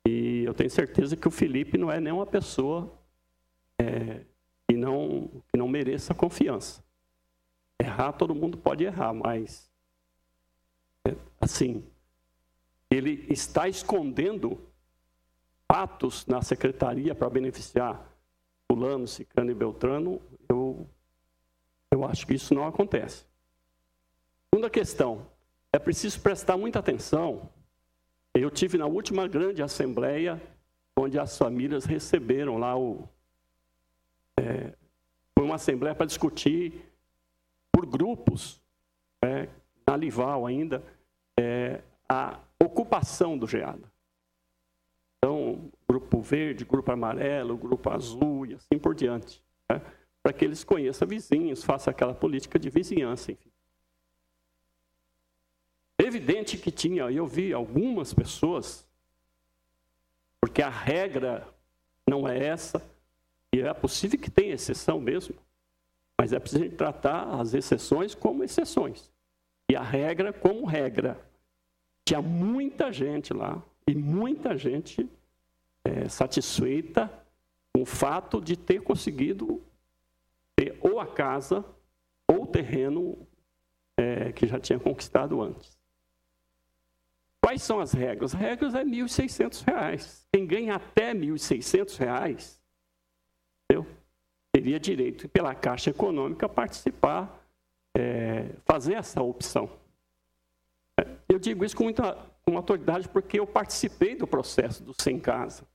E eu tenho certeza que o Felipe não é nenhuma pessoa que não mereça confiança. Errar, todo mundo pode errar, mas, assim, ele está escondendo fatos na secretaria para beneficiar fulano, ciclano e beltrano, eu acho que isso não acontece. Segunda questão, é preciso prestar muita atenção. Eu tive na última grande assembleia, onde as famílias receberam lá foi uma assembleia para discutir por grupos, na Lival ainda, a ocupação do geada. Então, grupo verde, grupo amarelo, grupo azul e assim por diante. Para que eles conheçam vizinhos, façam aquela política de vizinhança, enfim. Evidente que eu vi algumas pessoas, porque a regra não é essa, e é possível que tenha exceção mesmo, mas é preciso tratar as exceções como exceções, e a regra como regra. Tinha muita gente lá, e muita gente satisfeita com o fato de ter conseguido ter ou a casa ou o terreno que já tinha conquistado antes. Quais são as regras? As regras é R$ 1.600. Quem ganha até R$ 1.600, teria direito, pela Caixa Econômica, participar, fazer essa opção. Eu digo isso com autoridade porque eu participei do processo do Sem Casa.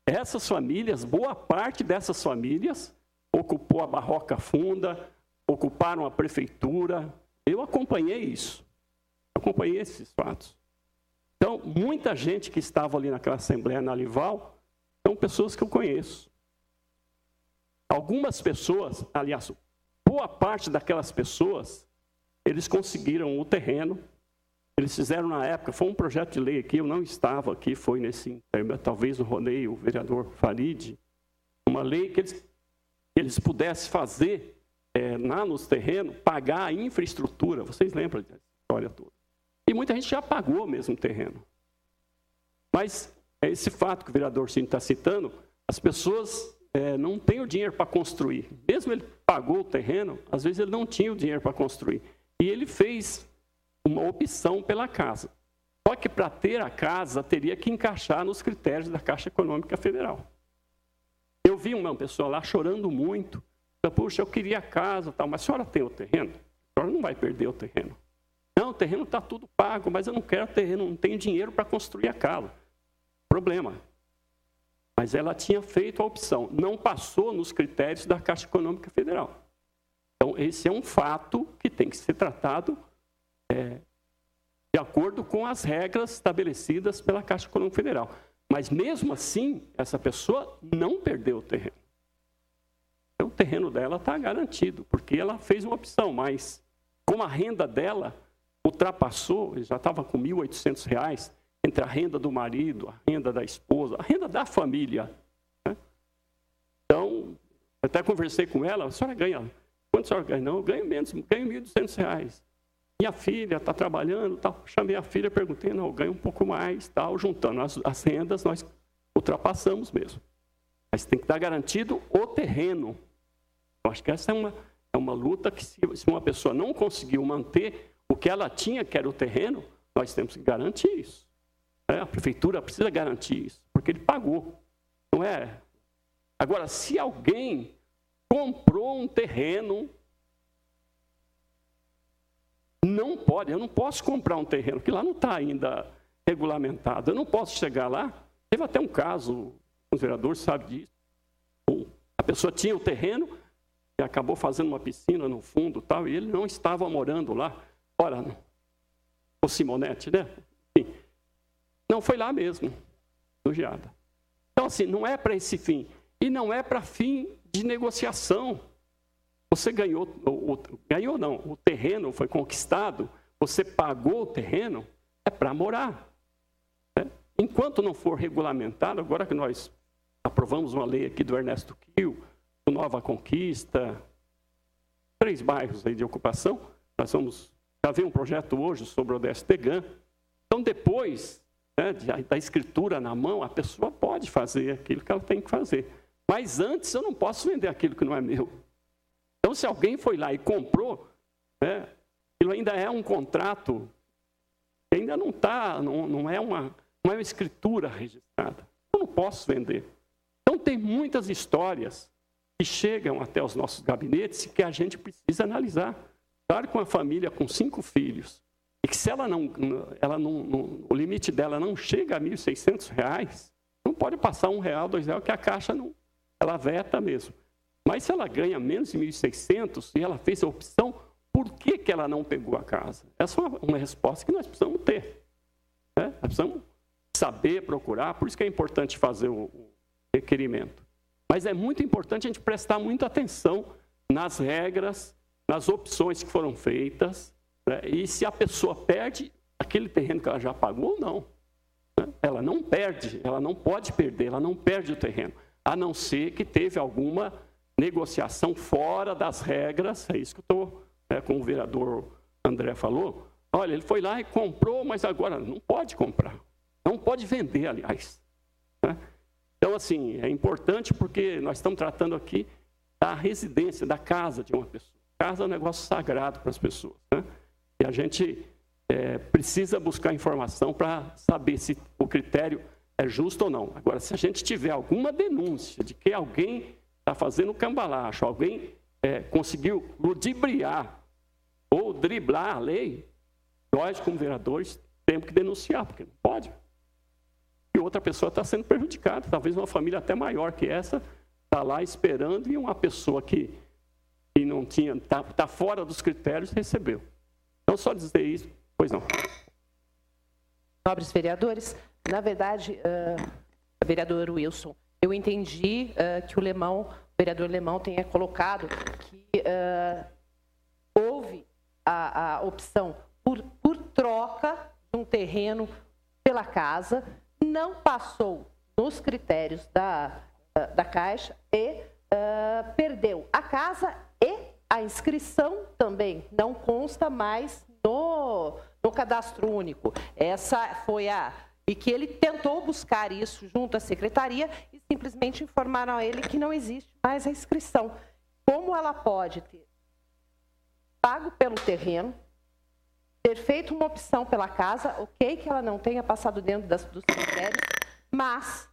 Essas famílias, boa parte dessas famílias, ocupou a Barroca Funda, ocuparam a prefeitura. Eu acompanhei isso, acompanhei esses fatos. Então, muita gente que estava ali naquela assembleia na Lival, são pessoas que eu conheço. Algumas pessoas, aliás, boa parte daquelas pessoas, eles conseguiram o terreno. Eles fizeram na época, foi um projeto de lei aqui, eu não estava aqui, foi nesse, talvez o Ronei, o vereador Farid, uma lei que eles pudessem fazer lá nos terrenos, pagar a infraestrutura. Vocês lembram dessa história toda? E muita gente já pagou mesmo o terreno. Mas esse fato que o vereador Cine está citando, as pessoas não têm o dinheiro para construir. Mesmo ele pagou o terreno, às vezes ele não tinha o dinheiro para construir. E ele fez uma opção pela casa. Só que para ter a casa, teria que encaixar nos critérios da Caixa Econômica Federal. Eu vi uma pessoa lá chorando muito. Puxa, eu queria a casa, tal, mas a senhora tem o terreno? A senhora não vai perder o terreno. Não, o terreno está tudo pago, mas eu não quero terreno, não tenho dinheiro para construir a casa. Problema. Mas ela tinha feito a opção, não passou nos critérios da Caixa Econômica Federal. Então, esse é um fato que tem que ser tratado de acordo com as regras estabelecidas pela Caixa Econômica Federal. Mas, mesmo assim, essa pessoa não perdeu o terreno. Então, terreno dela está garantido, porque ela fez uma opção, mas como a renda dela ultrapassou, já estava com R$ 1.800, entre a renda do marido, a renda da esposa, a renda da família. Né? Então, eu até conversei com ela, a senhora ganha, quanto a senhora ganha? Não, eu ganho menos, ganho R$ 1.200. Minha filha está trabalhando, tal. Chamei a filha, perguntei, não, eu ganho um pouco mais, tal. Juntando as rendas, nós ultrapassamos mesmo. Mas tem que estar garantido o terreno. Eu acho que essa é uma luta que, se uma pessoa não conseguiu manter o que ela tinha, que era o terreno, nós temos que garantir isso. A prefeitura precisa garantir isso, porque ele pagou. Não é? Agora, se alguém comprou um terreno, não pode, eu não posso comprar um terreno, que lá não está ainda regulamentado. Eu não posso chegar lá. Teve até um caso, o vereador sabe disso. A pessoa tinha o terreno e acabou fazendo uma piscina no fundo, tal, e ele não estava morando lá. Ora, o Simonetti, né? Enfim, não foi lá mesmo, no Geada. Então, assim, não é para esse fim. E não é para fim de negociação. Você ganhou, ganhou não, o terreno foi conquistado, você pagou o terreno, é para morar. Né? Enquanto não for regulamentado, agora que nós aprovamos uma lei aqui do Ernesto Kiel, do Nova Conquista, 3 bairros aí de ocupação, nós vamos ver um projeto hoje sobre o Odeste Tegan. Então, depois, né, da escritura na mão, a pessoa pode fazer aquilo que ela tem que fazer. Mas antes eu não posso vender aquilo que não é meu. Então, se alguém foi lá e comprou, né, aquilo ainda é um contrato, ainda não está, não é uma escritura registrada. Eu não posso vender. Então, tem muitas histórias que chegam até os nossos gabinetes e que a gente precisa analisar. Claro que uma família com 5 filhos, e que se o limite dela não chega a R$ 1.600, não pode passar R$1, R$2, que a Caixa não, ela veta mesmo. Mas se ela ganha menos de 1.600 e ela fez a opção, por que ela não pegou a casa? Essa é uma resposta que nós precisamos ter. Né? Nós precisamos saber, procurar, por isso que é importante fazer o requerimento. Mas é muito importante a gente prestar muita atenção nas regras, nas opções que foram feitas, né? E se a pessoa perde aquele terreno que ela já pagou ou não. Né? Ela não perde, ela não pode perder, ela não perde o terreno, a não ser que teve alguma negociação fora das regras, é isso que eu estou, como o vereador André falou, olha, ele foi lá e comprou, mas agora não pode comprar, não pode vender, aliás. Né? Então, assim, é importante porque nós estamos tratando aqui da residência, da casa de uma pessoa. Casa é um negócio sagrado para as pessoas. Né? E a gente precisa buscar informação para saber se o critério é justo ou não. Agora, se a gente tiver alguma denúncia de que alguém está fazendo cambalacho, alguém conseguiu ludibriar ou driblar a lei, nós, como vereadores, temos que denunciar, porque não pode. E outra pessoa está sendo prejudicada, talvez uma família até maior que essa, está lá esperando e uma pessoa que não tinha, está fora dos critérios, recebeu. Então, só dizer isso, pois não. Nobres vereadores, na verdade, vereador Wilson, eu entendi que o vereador Lemão tenha colocado que houve a opção por troca de um terreno pela casa, não passou nos critérios da Caixa e perdeu a casa e a inscrição também não consta mais no cadastro único. Essa foi e que ele tentou buscar isso junto à secretaria e simplesmente informaram a ele que não existe mais a inscrição. Como ela pode ter pago pelo terreno, ter feito uma opção pela casa, ok, que ela não tenha passado dentro dos critérios, mas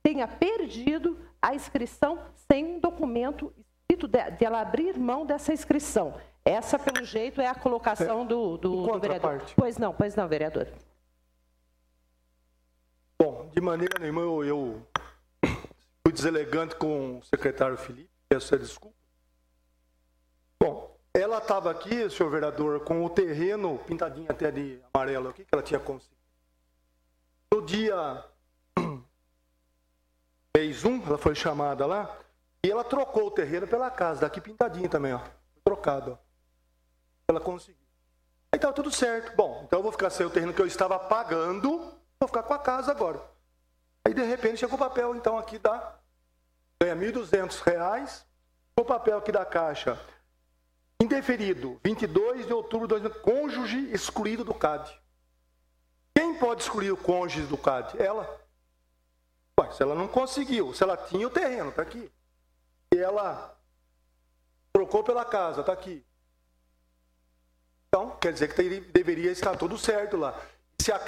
tenha perdido a inscrição sem um documento escrito de ela abrir mão dessa inscrição. Essa, pelo jeito, é a colocação do vereador. Pois não, vereador. Bom, de maneira nenhuma eu fui deselegante com o secretário Felipe, peço desculpa. Bom, ela estava aqui, senhor vereador, com o terreno pintadinho até de amarelo aqui, que ela tinha conseguido. No dia mês 1, ela foi chamada lá, E ela trocou o terreno pela casa, daqui pintadinho também, ó. Trocado, ó. Ela conseguiu. Aí estava tudo certo. Bom, então eu vou ficar sem o terreno que eu estava pagando, vou ficar com a casa agora. Aí, de repente, chegou o papel, então, aqui ganha R$ 1.200, o papel aqui da Caixa, indeferido, 22 de outubro de 2000, cônjuge excluído do CAD. Quem pode excluir o cônjuge do CAD? Ela. Ué, se ela não conseguiu, se ela tinha o terreno, está aqui. E ela trocou pela casa, está aqui. Então, quer dizer que deveria estar tudo certo lá. Se a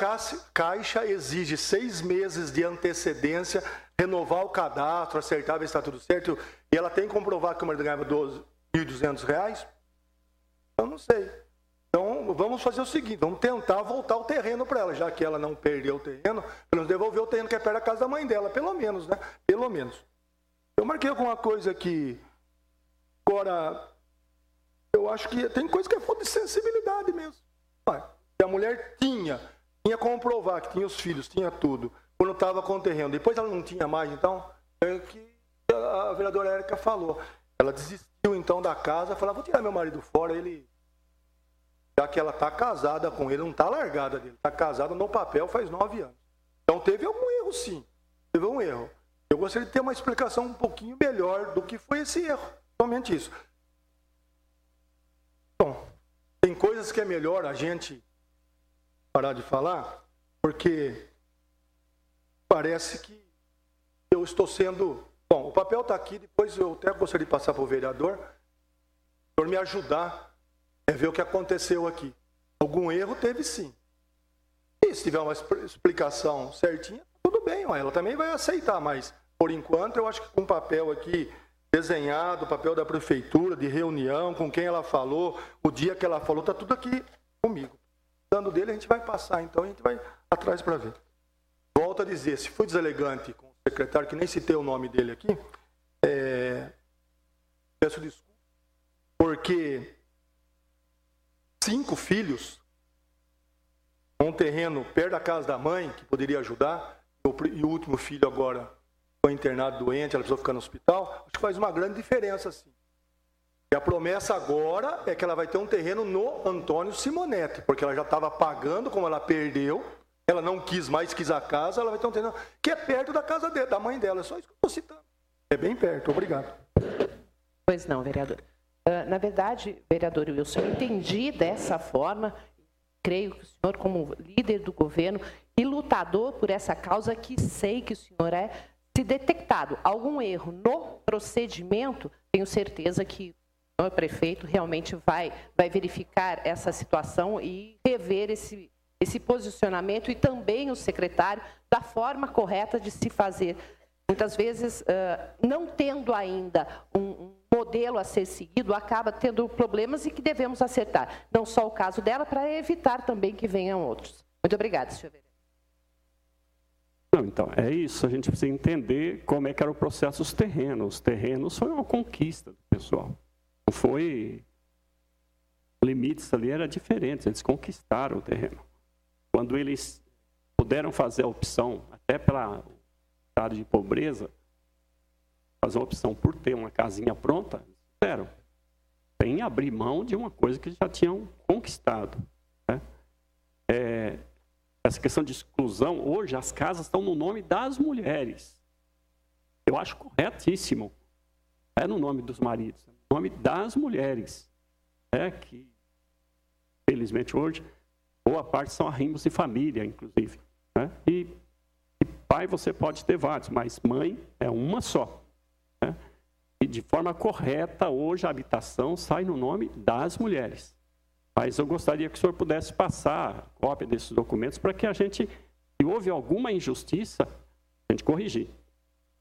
Caixa exige 6 meses de antecedência, renovar o cadastro, acertar, ver se está tudo certo, e ela tem que comprovar que o marido ganhava R$ 1.200, eu não sei. Então, vamos fazer o seguinte, vamos tentar voltar o terreno para ela, já que ela não perdeu o terreno, pelo menos devolver o terreno que é perto da casa da mãe dela, pelo menos, né? Pelo menos. Eu marquei alguma coisa aqui. Agora, eu acho que tem coisa que é falta de sensibilidade mesmo. Se a mulher tinha como provar que tinha os filhos, tinha tudo, quando estava com o terreno, depois ela não tinha mais, então, é o que a vereadora Érica falou. Ela desistiu então da casa, falou, vou tirar meu marido fora, já que ela está casada com ele, não está largada dele, está casada no papel faz 9 anos. Então teve algum erro sim, teve um erro. Eu gostaria de ter uma explicação um pouquinho melhor do que foi esse erro, somente isso. Bom, tem coisas que é melhor a gente parar de falar, porque parece que eu estou sendo... Bom, o papel está aqui, depois eu até gostaria de passar para o vereador me ajudar a ver o que aconteceu aqui. Algum erro teve sim. E se tiver uma explicação certinha, tudo bem, ela também vai aceitar, mas por enquanto eu acho que com o papel aqui desenhado, o papel da prefeitura, de reunião, com quem ela falou, o dia que ela falou, está tudo aqui comigo. Dando dele, a gente vai passar, então a gente vai atrás para ver. Volto a dizer, se fui deselegante com o secretário, que nem citei o nome dele aqui, peço desculpa, porque 5 filhos, um terreno perto da casa da mãe, que poderia ajudar, e o último filho agora foi internado doente, ela precisou ficar no hospital, acho que faz uma grande diferença, sim. E a promessa agora é que ela vai ter um terreno no Antônio Simonetti, porque ela já estava pagando, como ela perdeu, ela não quis mais, quis a casa, ela vai ter um terreno que é perto da casa dela, da mãe dela, é só isso que eu estou citando. É bem perto, obrigado. Pois não, vereador. Na verdade, vereador Wilson, eu entendi dessa forma, creio que o senhor, como líder do governo e lutador por essa causa, que sei que o senhor é, se detectado algum erro no procedimento, tenho certeza que o prefeito realmente vai verificar essa situação e rever esse posicionamento, e também o secretário, da forma correta de se fazer. Muitas vezes, não tendo ainda um modelo a ser seguido, acaba tendo problemas e que devemos acertar. Não só o caso dela, para evitar também que venham outros. Muito obrigada, senhor vereador. Não, então, é isso. A gente precisa entender como é que era o processo dos terrenos. Os terrenos foi uma conquista do pessoal. Não foi... Limites ali eram diferentes, eles conquistaram o terreno. Quando eles puderam fazer a opção, até pela estado de pobreza, fazer uma opção por ter uma casinha pronta, fizeram. Sem abrir mão de uma coisa que já tinham conquistado. Né? Essa questão de exclusão, hoje as casas estão no nome das mulheres. Eu acho corretíssimo. É no nome dos maridos, é no nome das mulheres. Que, felizmente hoje, boa parte são arrimos de família, inclusive. Né? E pai você pode ter vários, mas mãe é uma só. Né? E de forma correta, hoje a habitação sai no nome das mulheres. Mas eu gostaria que o senhor pudesse passar a cópia desses documentos para que a gente, se houve alguma injustiça, a gente corrigir.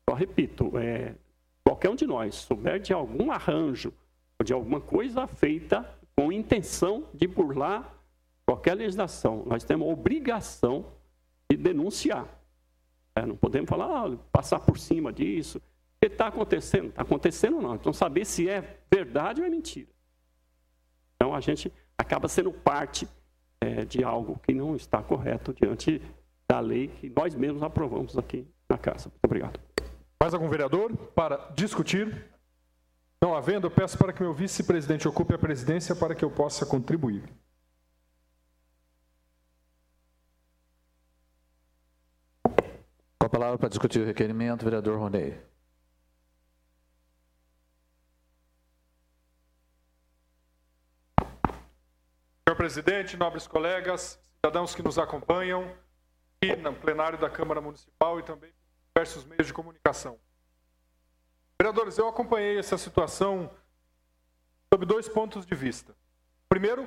Só repito, qualquer um de nós souber de algum arranjo ou de alguma coisa feita com intenção de burlar qualquer legislação, nós temos a obrigação de denunciar. Não podemos falar, passar por cima disso. O que está acontecendo? Está acontecendo não. Então, saber se é verdade ou é mentira. Então, a gente acaba sendo parte de algo que não está correto diante da lei que nós mesmos aprovamos aqui na Casa. Muito obrigado. Mais algum vereador para discutir? Não havendo, eu peço para que meu vice-presidente ocupe a presidência para que eu possa contribuir. Com a palavra para discutir o requerimento, vereador Ronei. Senhor presidente, nobres colegas, cidadãos que nos acompanham aqui no plenário da Câmara Municipal e também em diversos meios de comunicação. Vereadores, eu acompanhei essa situação sob 2 pontos de vista. Primeiro,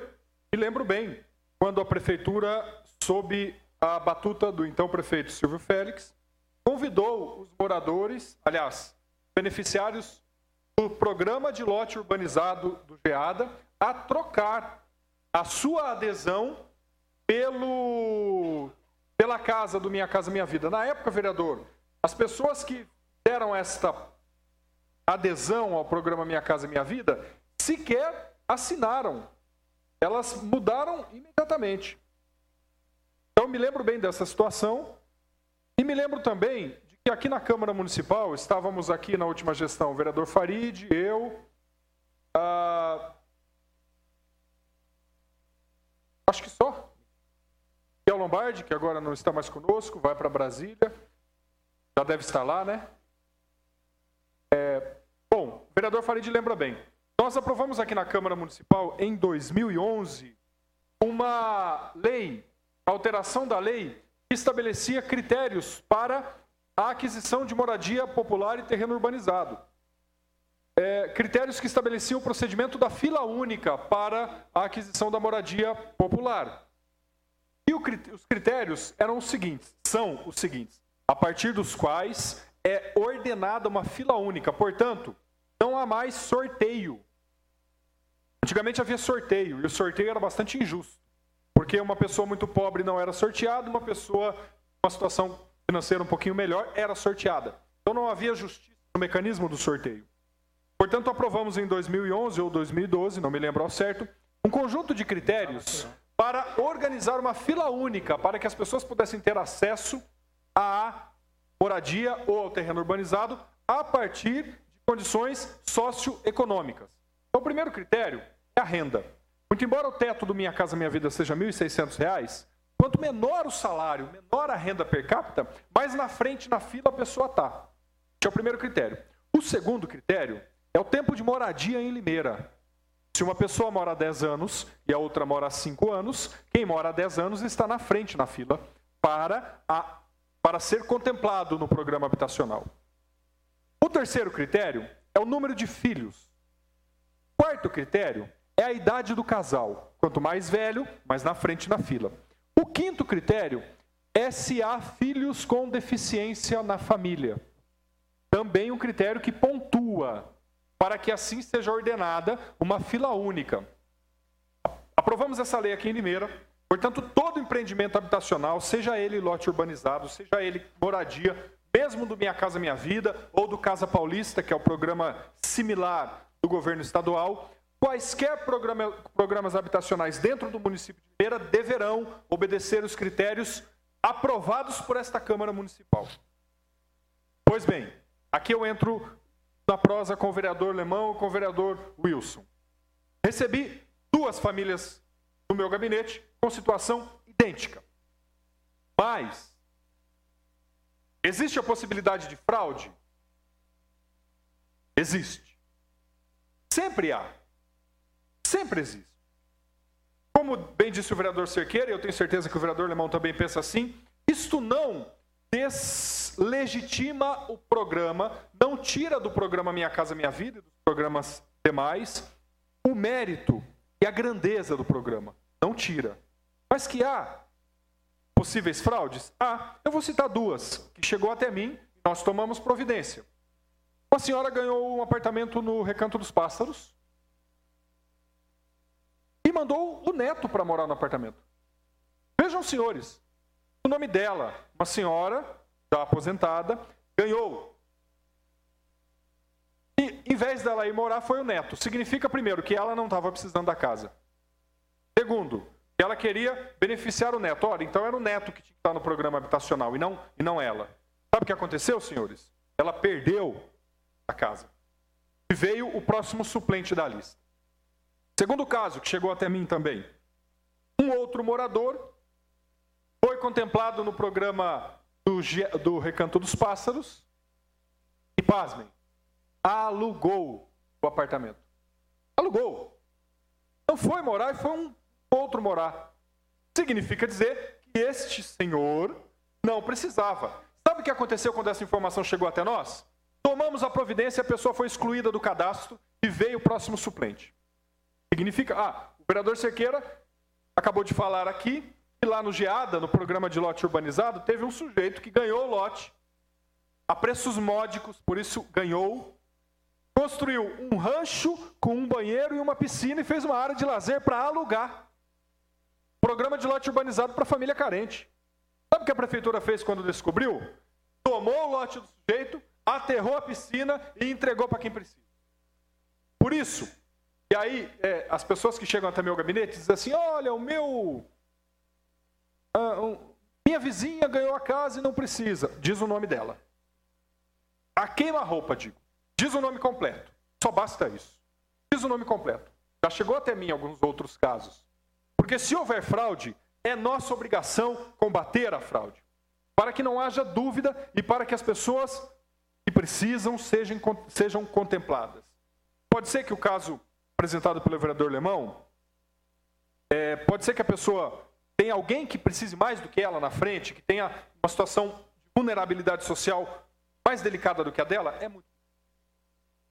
me lembro bem, quando a prefeitura, sob a batuta do então prefeito Silvio Félix, convidou os moradores, aliás, beneficiários do programa de lote urbanizado do GEADA a trocar a sua adesão pela casa do Minha Casa Minha Vida. Na época, vereador, as pessoas que deram esta adesão ao programa Minha Casa Minha Vida sequer assinaram. Elas mudaram imediatamente. Então, me lembro bem dessa situação e me lembro também de que aqui na Câmara Municipal, estávamos aqui na última gestão, o vereador Farid, eu, acho que só, e o Lombardi, que agora não está mais conosco, vai para Brasília, já deve estar lá, né? Bom, o vereador Farid lembra bem. Nós aprovamos aqui na Câmara Municipal, em 2011, uma lei, a alteração da lei, que estabelecia critérios para a aquisição de moradia popular e terreno urbanizado. Critérios que estabeleciam o procedimento da fila única para a aquisição da moradia popular. E os critérios eram os seguintes, são os seguintes, a partir dos quais é ordenada uma fila única, portanto, não há mais sorteio. Antigamente havia sorteio, e o sorteio era bastante injusto, porque uma pessoa muito pobre não era sorteada, uma pessoa com uma situação financeira um pouquinho melhor era sorteada. Então não havia justiça no mecanismo do sorteio. Portanto, aprovamos em 2011 ou 2012, não me lembro ao certo, um conjunto de critérios para organizar uma fila única, para que as pessoas pudessem ter acesso à moradia ou ao terreno urbanizado a partir de condições socioeconômicas. Então, o primeiro critério é a renda. Muito embora o teto do Minha Casa Minha Vida seja R$ 1.600, quanto menor o salário, menor a renda per capita, mais na frente na fila a pessoa está. Esse é o primeiro critério. O segundo critério é o tempo de moradia em Limeira. Se uma pessoa mora há 10 anos e a outra mora há 5 anos, quem mora há 10 anos está na frente na fila para ser contemplado no programa habitacional. O terceiro critério é o número de filhos. O quarto critério é a idade do casal. Quanto mais velho, mais na frente na fila. O quinto critério é se há filhos com deficiência na família. Também um critério que pontua para que assim seja ordenada uma fila única. Aprovamos essa lei aqui em Limeira, portanto, todo empreendimento habitacional, seja ele lote urbanizado, seja ele moradia, mesmo do Minha Casa Minha Vida ou do Casa Paulista, que é o programa similar do governo estadual, quaisquer programas habitacionais dentro do município de Limeira deverão obedecer os critérios aprovados por esta Câmara Municipal. Pois bem, aqui eu entro na prosa com o vereador Lemão e com o vereador Wilson. Recebi 2 famílias no meu gabinete com situação idêntica. Mas, existe a possibilidade de fraude? Existe. Sempre há. Sempre existe. Como bem disse o vereador Cerqueira, e eu tenho certeza que o vereador Lemão também pensa assim, isto não deslegitima o programa, não tira do programa Minha Casa Minha Vida e dos programas demais o mérito e a grandeza do programa. Não tira. Mas que há possíveis fraudes? Eu vou citar 2, que chegou até mim e nós tomamos providência. Uma senhora ganhou um apartamento no Recanto dos Pássaros e mandou o neto para morar no apartamento. Vejam, senhores, o nome dela, uma senhora já aposentada, ganhou. E, em vez dela ir morar, foi o neto. Significa, primeiro, que ela não estava precisando da casa. Segundo, que ela queria beneficiar o neto. Ora, então era o neto que tinha que estar no programa habitacional e não ela. Sabe o que aconteceu, senhores? ela perdeu a casa. E veio o próximo suplente da lista. Segundo caso, que chegou até mim também. Um outro morador foi contemplado no programa do Recanto dos Pássaros e, pasmem, alugou o apartamento. Alugou. Não foi morar e foi um outro morar. Significa dizer que este senhor não precisava. Sabe o que aconteceu quando essa informação chegou até nós? Tomamos a providência, a pessoa foi excluída do cadastro e veio o próximo suplente. Significa, o vereador Cerqueira acabou de falar aqui que lá no GEADA, no programa de lote urbanizado, teve um sujeito que ganhou o lote a preços módicos, por isso ganhou, construiu um rancho com um banheiro e uma piscina e fez uma área de lazer para alugar. Programa de lote urbanizado para família carente. Sabe o que a prefeitura fez quando descobriu? Tomou o lote do sujeito, aterrou a piscina e entregou para quem precisa. Por isso, e aí as pessoas que chegam até meu gabinete dizem assim, olha, minha vizinha ganhou a casa e não precisa. Diz o nome dela. A queima-roupa, digo. Diz o nome completo. Só basta isso. Diz o nome completo. Já chegou até mim alguns outros casos. Porque se houver fraude, é nossa obrigação combater a fraude. Para que não haja dúvida e para que as pessoas que precisam sejam contempladas. Pode ser que o caso apresentado pelo vereador Lemão, pode ser que a pessoa tenha alguém que precise mais do que ela na frente, que tenha uma situação de vulnerabilidade social mais delicada do que a dela, é muito.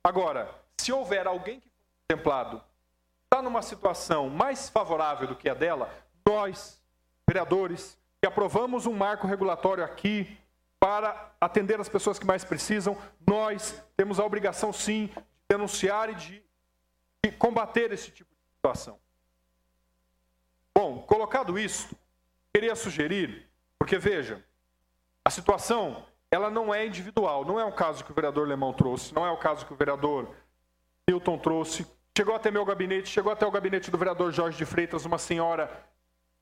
Agora, se houver alguém que for contemplado, está numa situação mais favorável do que a dela, nós, vereadores, que aprovamos um marco regulatório aqui para atender as pessoas que mais precisam, nós temos a obrigação, sim, de denunciar e de combater esse tipo de situação. Bom, colocado isso, queria sugerir, porque veja, a situação, ela não é individual, não é o caso que o vereador Lemão trouxe, não é o caso que o vereador Hilton trouxe, chegou até meu gabinete, chegou até o gabinete do vereador Jorge de Freitas, uma senhora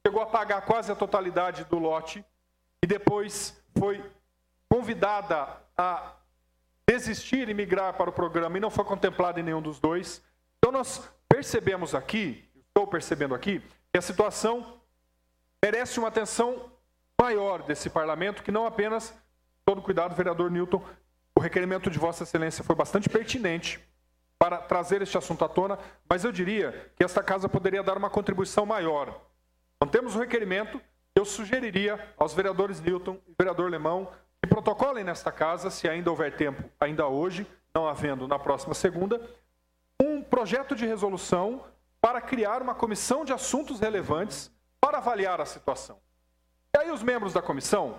chegou a pagar quase a totalidade do lote e depois foi convidada a desistir e migrar para o programa e não foi contemplada em nenhum dos dois. Então nós percebemos aqui, estou percebendo aqui, que a situação merece uma atenção maior desse parlamento, que não apenas, todo cuidado, vereador Newton, o requerimento de Vossa Excelência foi bastante pertinente para trazer este assunto à tona, mas eu diria que esta casa poderia dar uma contribuição maior. Não temos o requerimento, eu sugeriria aos vereadores Newton e vereador Lemão que protocolem nesta casa, se ainda houver tempo, ainda hoje, não havendo na próxima segunda, um projeto de resolução para criar uma comissão de assuntos relevantes para avaliar a situação. E aí os membros da comissão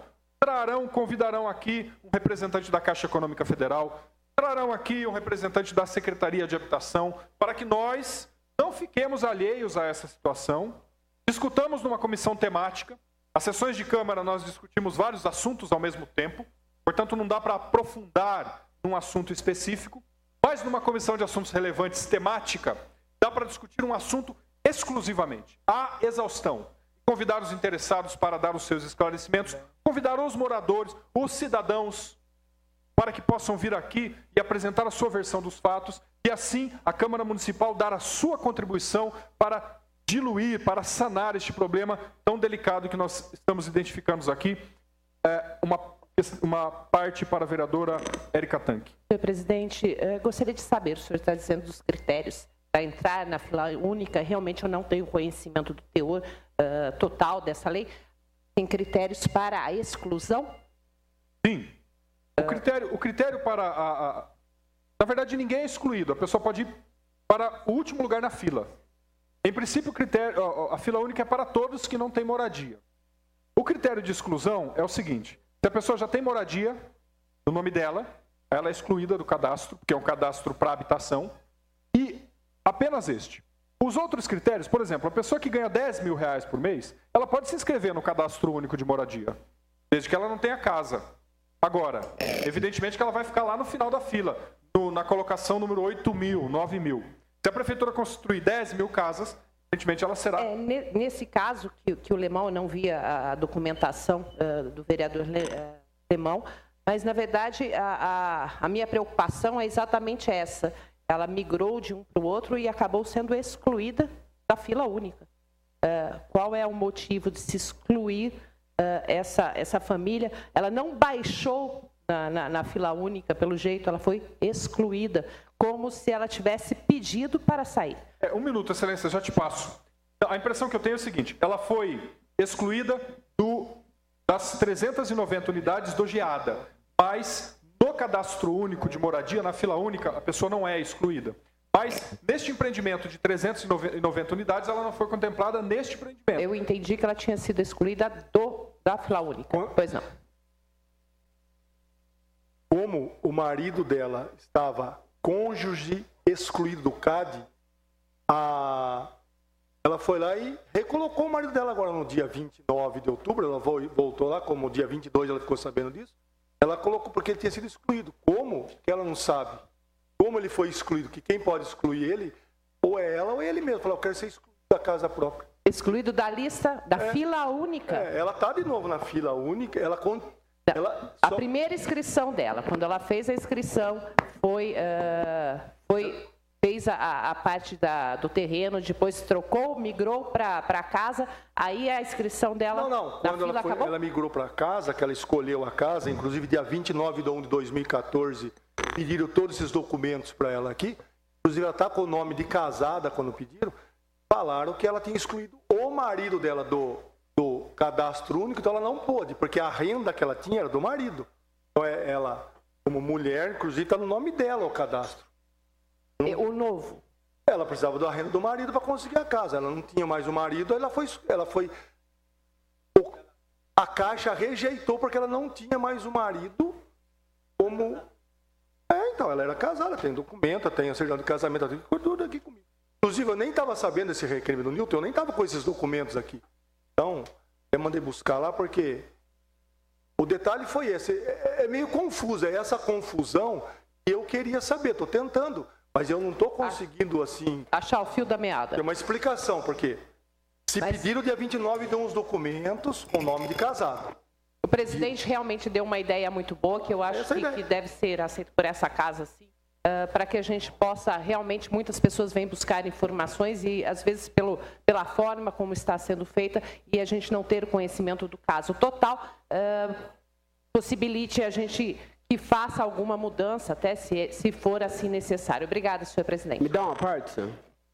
convidarão aqui um representante da Caixa Econômica Federal, trarão aqui um representante da Secretaria de Habitação, para que nós não fiquemos alheios a essa situação. Discutamos numa comissão temática, as sessões de Câmara nós discutimos vários assuntos ao mesmo tempo, portanto não dá para aprofundar num assunto específico, mas numa comissão de assuntos relevantes temática, dá para discutir um assunto exclusivamente, à exaustão. Convidar os interessados para dar os seus esclarecimentos, convidar os moradores, os cidadãos, para que possam vir aqui e apresentar a sua versão dos fatos, e assim a Câmara Municipal dar a sua contribuição para diluir, para sanar este problema tão delicado que nós estamos identificando aqui. Uma parte para a vereadora Érica Tanque. Senhor presidente, gostaria de saber, o senhor está dizendo dos critérios para entrar na fila única, realmente eu não tenho conhecimento do teor total dessa lei. Tem critérios para a exclusão? Sim. O critério para na verdade, ninguém é excluído. A pessoa pode ir para o último lugar na fila. Em princípio, a fila única é para todos que não têm moradia. O critério de exclusão é o seguinte: se a pessoa já tem moradia no nome dela, ela é excluída do cadastro, porque é um cadastro para habitação, e apenas este. Os outros critérios, por exemplo, a pessoa que ganha R$10 mil por mês, ela pode se inscrever no cadastro único de moradia, desde que ela não tenha casa. Agora, evidentemente que ela vai ficar lá no final da fila, na colocação número 8 mil, 9 mil. Se a prefeitura construir 10 mil casas, evidentemente ela será... Nesse caso, que o Lemão, eu não via a documentação do vereador Lemão, Mas, na verdade, a minha preocupação é exatamente essa. Ela migrou de um para o outro e acabou sendo excluída da fila única. Qual é o motivo de se excluir essa família? Ela não baixou na fila única, pelo jeito, ela foi excluída, como se ela tivesse pedido para sair. Um minuto, Excelência, já te passo. A impressão que eu tenho é o seguinte, ela foi excluída das 390 unidades do GEADA, mas no cadastro único de moradia, na fila única, a pessoa não é excluída. Mas neste empreendimento de 390 unidades, ela não foi contemplada neste empreendimento. Eu entendi que ela tinha sido excluída da fila única. Pois não. Como o marido dela estava cônjuge excluído do CAD, ela foi lá e recolocou o marido dela agora no dia 29 de outubro, ela voltou lá, como no dia 22 ela ficou sabendo disso, ela colocou porque ele tinha sido excluído. Como que ela não sabe? Como ele foi excluído? Que quem pode excluir ele, ou é ela ou é ele mesmo. Falou, eu quero ser excluído da casa própria. Excluído da lista da fila única. Ela está de novo na fila única, A primeira inscrição dela, quando ela fez a inscrição, fez a parte do terreno, depois trocou, migrou para casa, aí a inscrição dela quando ela migrou para casa, que ela escolheu a casa, inclusive dia 29 de 1 de 2014, pediram todos esses documentos para ela aqui, inclusive ela está com o nome de casada quando pediram, falaram que ela tinha excluído o marido dela do cadastro único, então ela não pôde, porque a renda que ela tinha era do marido. Então ela, como mulher, inclusive está no nome dela o cadastro. O novo. Ela precisava da renda do marido para conseguir a casa. Ela não tinha mais o marido, ela foi. A Caixa rejeitou porque ela não tinha mais o marido como. Então, ela era casada, tem documento, tem a certidão de casamento, tem tudo aqui comigo. Inclusive, eu nem estava sabendo desse requerimento do Nilton, eu nem estava com esses documentos aqui. Então, eu mandei buscar lá porque o detalhe foi esse. É meio confuso, é essa confusão que eu queria saber, estou tentando. Mas eu não estou conseguindo, assim... achar o fio da meada. Ter uma explicação, porque pediram dia 29 deu uns documentos com o nome de casado. O presidente realmente deu uma ideia muito boa, que eu acho que deve ser aceito por essa casa, sim, para que a gente possa, realmente, muitas pessoas vêm buscar informações e, às vezes, pela forma como está sendo feita e a gente não ter conhecimento do caso total, possibilite a gente... que faça alguma mudança, até se for assim necessário. Obrigada, senhor presidente. Me dá uma parte, senhor.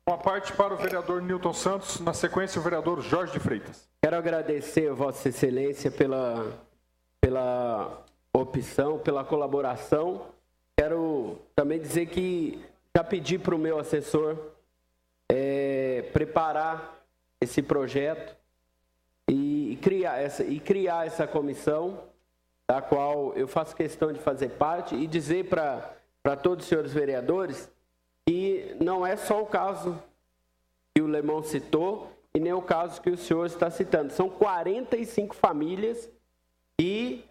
Uma parte para o vereador Nilton Santos, na sequência o vereador Jorge de Freitas. Quero agradecer a Vossa Excelência pela opção, pela colaboração. Quero também dizer que já pedi para o meu assessor preparar esse projeto e criar essa comissão, da qual eu faço questão de fazer parte, e dizer para todos os senhores vereadores que não é só o caso que o Lemão citou e nem o caso que o senhor está citando. São 45 famílias que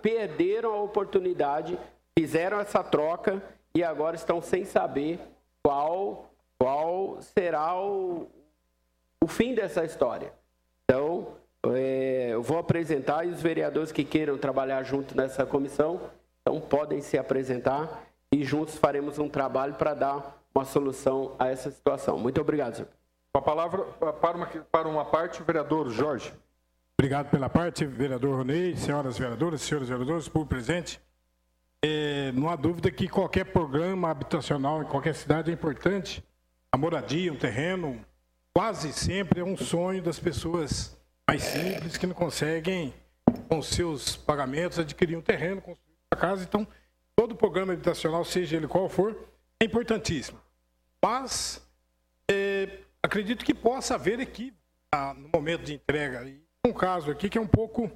perderam a oportunidade, fizeram essa troca e agora estão sem saber qual será o fim dessa história. Então, eu vou apresentar, e os vereadores que queiram trabalhar junto nessa comissão, então podem se apresentar e juntos faremos um trabalho para dar uma solução a essa situação. Muito obrigado, senhor. Com a palavra para uma parte, o vereador Jorge. Obrigado pela parte, vereador Ronei, senhoras vereadoras, senhores vereadores, público presente. Não há dúvida que qualquer programa habitacional em qualquer cidade é importante. A moradia, um terreno, quase sempre é um sonho das pessoas mais simples, que não conseguem, com seus pagamentos, adquirir um terreno, construir uma casa. Então, todo programa habitacional, seja ele qual for, é importantíssimo. Mas, acredito que possa haver equívoco no momento de entrega. E um caso aqui que é um pouco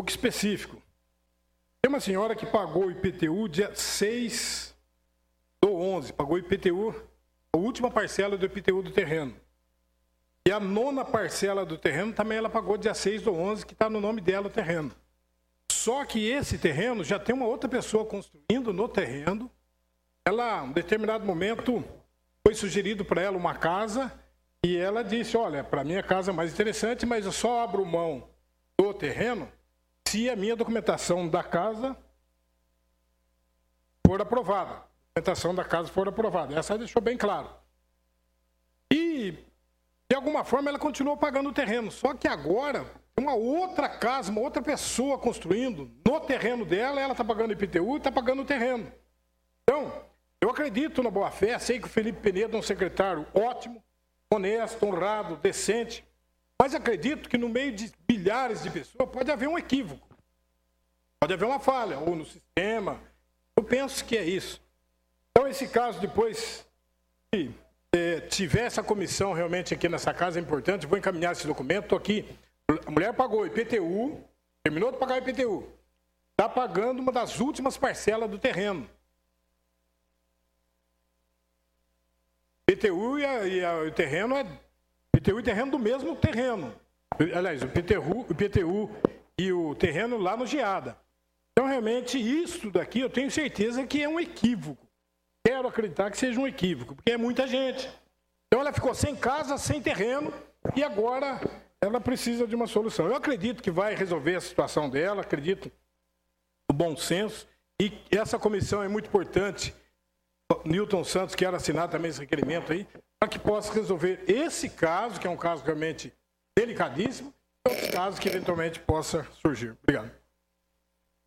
específico. Tem uma senhora que pagou o IPTU dia 6/11, pagou o IPTU, a última parcela do IPTU do terreno. E a 9ª parcela do terreno também ela pagou dia 6/11, que está no nome dela o terreno. Só que esse terreno já tem uma outra pessoa construindo no terreno. Ela, em um determinado momento, foi sugerido para ela uma casa e ela disse, olha, para mim a casa é mais interessante, mas eu só abro mão do terreno se a minha documentação da casa for aprovada. A documentação da casa for aprovada. Essa deixou bem claro. E, de alguma forma, ela continuou pagando o terreno. Só que agora, uma outra casa, uma outra pessoa construindo no terreno dela, ela está pagando IPTU e está pagando o terreno. Então, eu acredito na boa-fé, sei que o Felipe Penedo é um secretário ótimo, honesto, honrado, decente, mas acredito que no meio de milhares de pessoas pode haver um equívoco, pode haver uma falha, ou no sistema. Eu penso que é isso. Então, esse caso, depois que tiver essa comissão realmente aqui nessa casa, é importante, vou encaminhar esse documento, estou aqui, a mulher pagou IPTU, terminou de pagar o IPTU, está pagando uma das últimas parcelas do terreno. IPTU e o terreno é IPTU e terreno do mesmo terreno. Aliás, o IPTU e o terreno lá no Geada. Então, realmente, isso daqui eu tenho certeza que é um equívoco. Quero acreditar que seja um equívoco, porque é muita gente. Então, ela ficou sem casa, sem terreno, e agora ela precisa de uma solução. Eu acredito que vai resolver a situação dela, acredito no bom senso, e essa comissão é muito importante. Newton Santos quer assinar também esse requerimento aí, para que possa resolver esse caso, que é um caso realmente delicadíssimo, e outros casos que eventualmente possa surgir. Obrigado.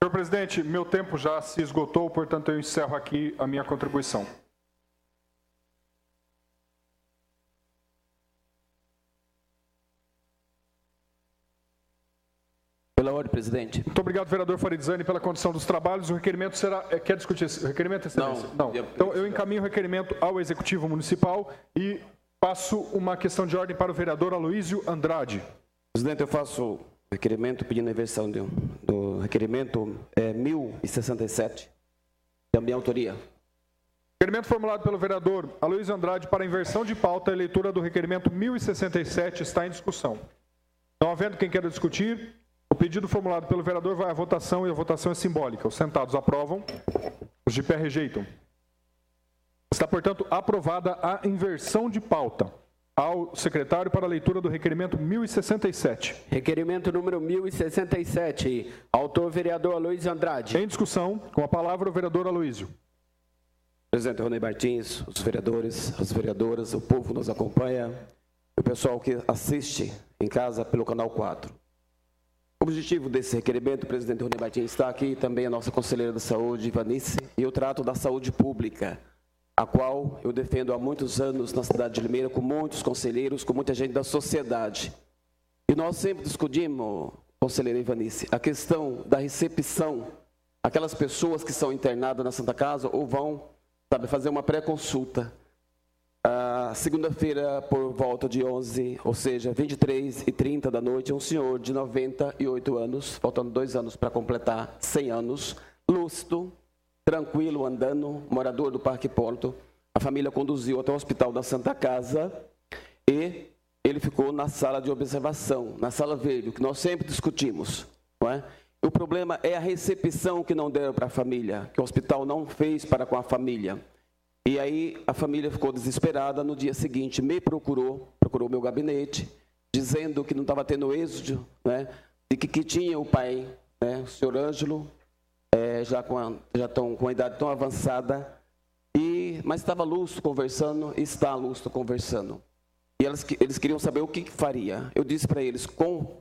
Senhor presidente, meu tempo já se esgotou, portanto eu encerro aqui a minha contribuição. Pela ordem, presidente. Muito obrigado, vereador Farizani, pela condição dos trabalhos. O requerimento será... Quer discutir esse requerimento, excelência? Não. Então, eu encaminho o requerimento ao Executivo Municipal e passo uma questão de ordem para o vereador Aloísio Andrade. Presidente, eu faço requerimento pedindo a inversão do requerimento 1067, da minha autoria. Requerimento formulado pelo vereador Aloísio Andrade para inversão de pauta, a leitura do requerimento 1067 está em discussão. Não havendo quem queira discutir, o pedido formulado pelo vereador vai à votação e a votação é simbólica. Os sentados aprovam, os de pé rejeitam. Está, portanto, aprovada a inversão de pauta. Ao secretário para a leitura do requerimento 1067. Requerimento número 1067. Autor, vereador Aloísio Andrade. Em discussão, com a palavra o vereador Aloísio. Presidente Rony Martins, os vereadores, as vereadoras, o povo que nos acompanha, o pessoal que assiste em casa pelo Canal 4. O objetivo desse requerimento, o presidente Rony Martins está aqui, também a nossa conselheira da saúde, Ivanice, e eu trato da saúde pública, a qual eu defendo há muitos anos na cidade de Limeira, com muitos conselheiros, com muita gente da sociedade. E nós sempre discutimos, conselheira Ivanice, a questão da recepção, aquelas pessoas que são internadas na Santa Casa ou vão, fazer uma pré-consulta. Segunda-feira, por volta de 11, ou seja, 23h30 da noite, um senhor de 98 anos, faltando 2 anos para completar 100 anos, lúcido, tranquilo, andando, morador do Parque Porto. A família conduziu até o hospital da Santa Casa e ele ficou na sala de observação, na sala verde, o que nós sempre discutimos, não é? O problema é a recepção que não deram para a família, que o hospital não fez para com a família. E aí a família ficou desesperada. No dia seguinte me procurou meu gabinete, dizendo que não estava tendo êxito, né, de que tinha o pai, né, o senhor Ângelo, já estão com a idade tão avançada, mas estava lúcido conversando, está lúcido conversando. E eles queriam saber o que faria. Eu disse para eles,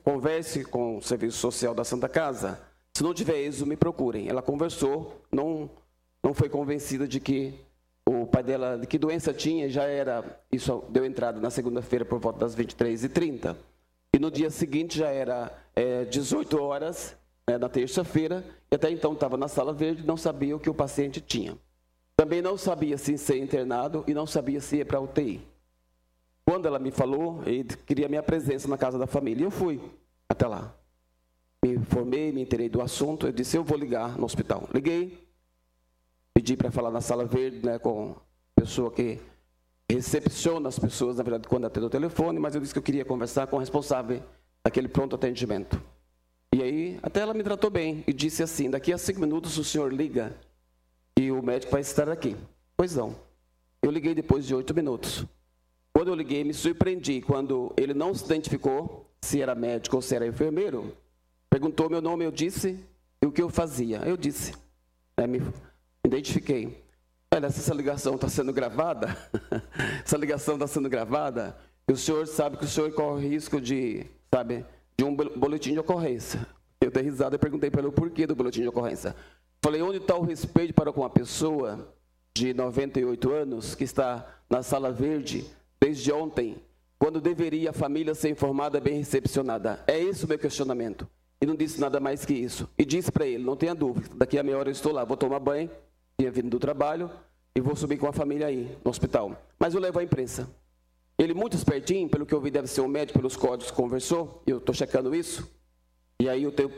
converse com o Serviço Social da Santa Casa, se não tiver êxito, me procurem. Ela conversou, não foi convencida de que o pai dela, de que doença tinha, já era, isso deu entrada na segunda-feira por volta das 23h30. E no dia seguinte já era 18 horas, na terça-feira, e até então estava na sala verde, não sabia o que o paciente tinha. Também não sabia se ser internado e não sabia se ia para a UTI. Quando ela me falou, ele queria minha presença na casa da família, eu fui até lá. Me informei, me inteirei do assunto, eu disse, eu vou ligar no hospital. Liguei, pedi para falar na sala verde, né, com a pessoa que recepciona as pessoas, na verdade, quando atende o telefone, mas eu disse que eu queria conversar com o responsável daquele pronto atendimento. E aí, até ela me tratou bem e disse assim, daqui a 5 minutos o senhor liga e o médico vai estar aqui. Pois não. Eu liguei depois de 8 minutos. Quando eu liguei, me surpreendi quando ele não se identificou se era médico ou se era enfermeiro. Perguntou meu nome, eu disse, e o que eu fazia. Eu disse, me identifiquei. Olha, essa ligação está sendo gravada, essa ligação está sendo gravada, e o senhor sabe que o senhor corre risco de um boletim de ocorrência. Eu dei risada e perguntei pelo porquê do boletim de ocorrência. Falei, onde está o respeito para com uma pessoa de 98 anos que está na sala verde desde ontem, quando deveria a família ser informada, bem recepcionada? É esse o meu questionamento. E não disse nada mais que isso. E disse para ele, não tenha dúvida, daqui a meia hora eu estou lá, vou tomar banho, tinha vindo do trabalho, e vou subir com a família aí, no hospital. Mas eu levo à imprensa. Ele, muito espertinho, pelo que eu vi, deve ser um médico, pelos códigos que conversou, e eu estou checando isso. E aí eu tenho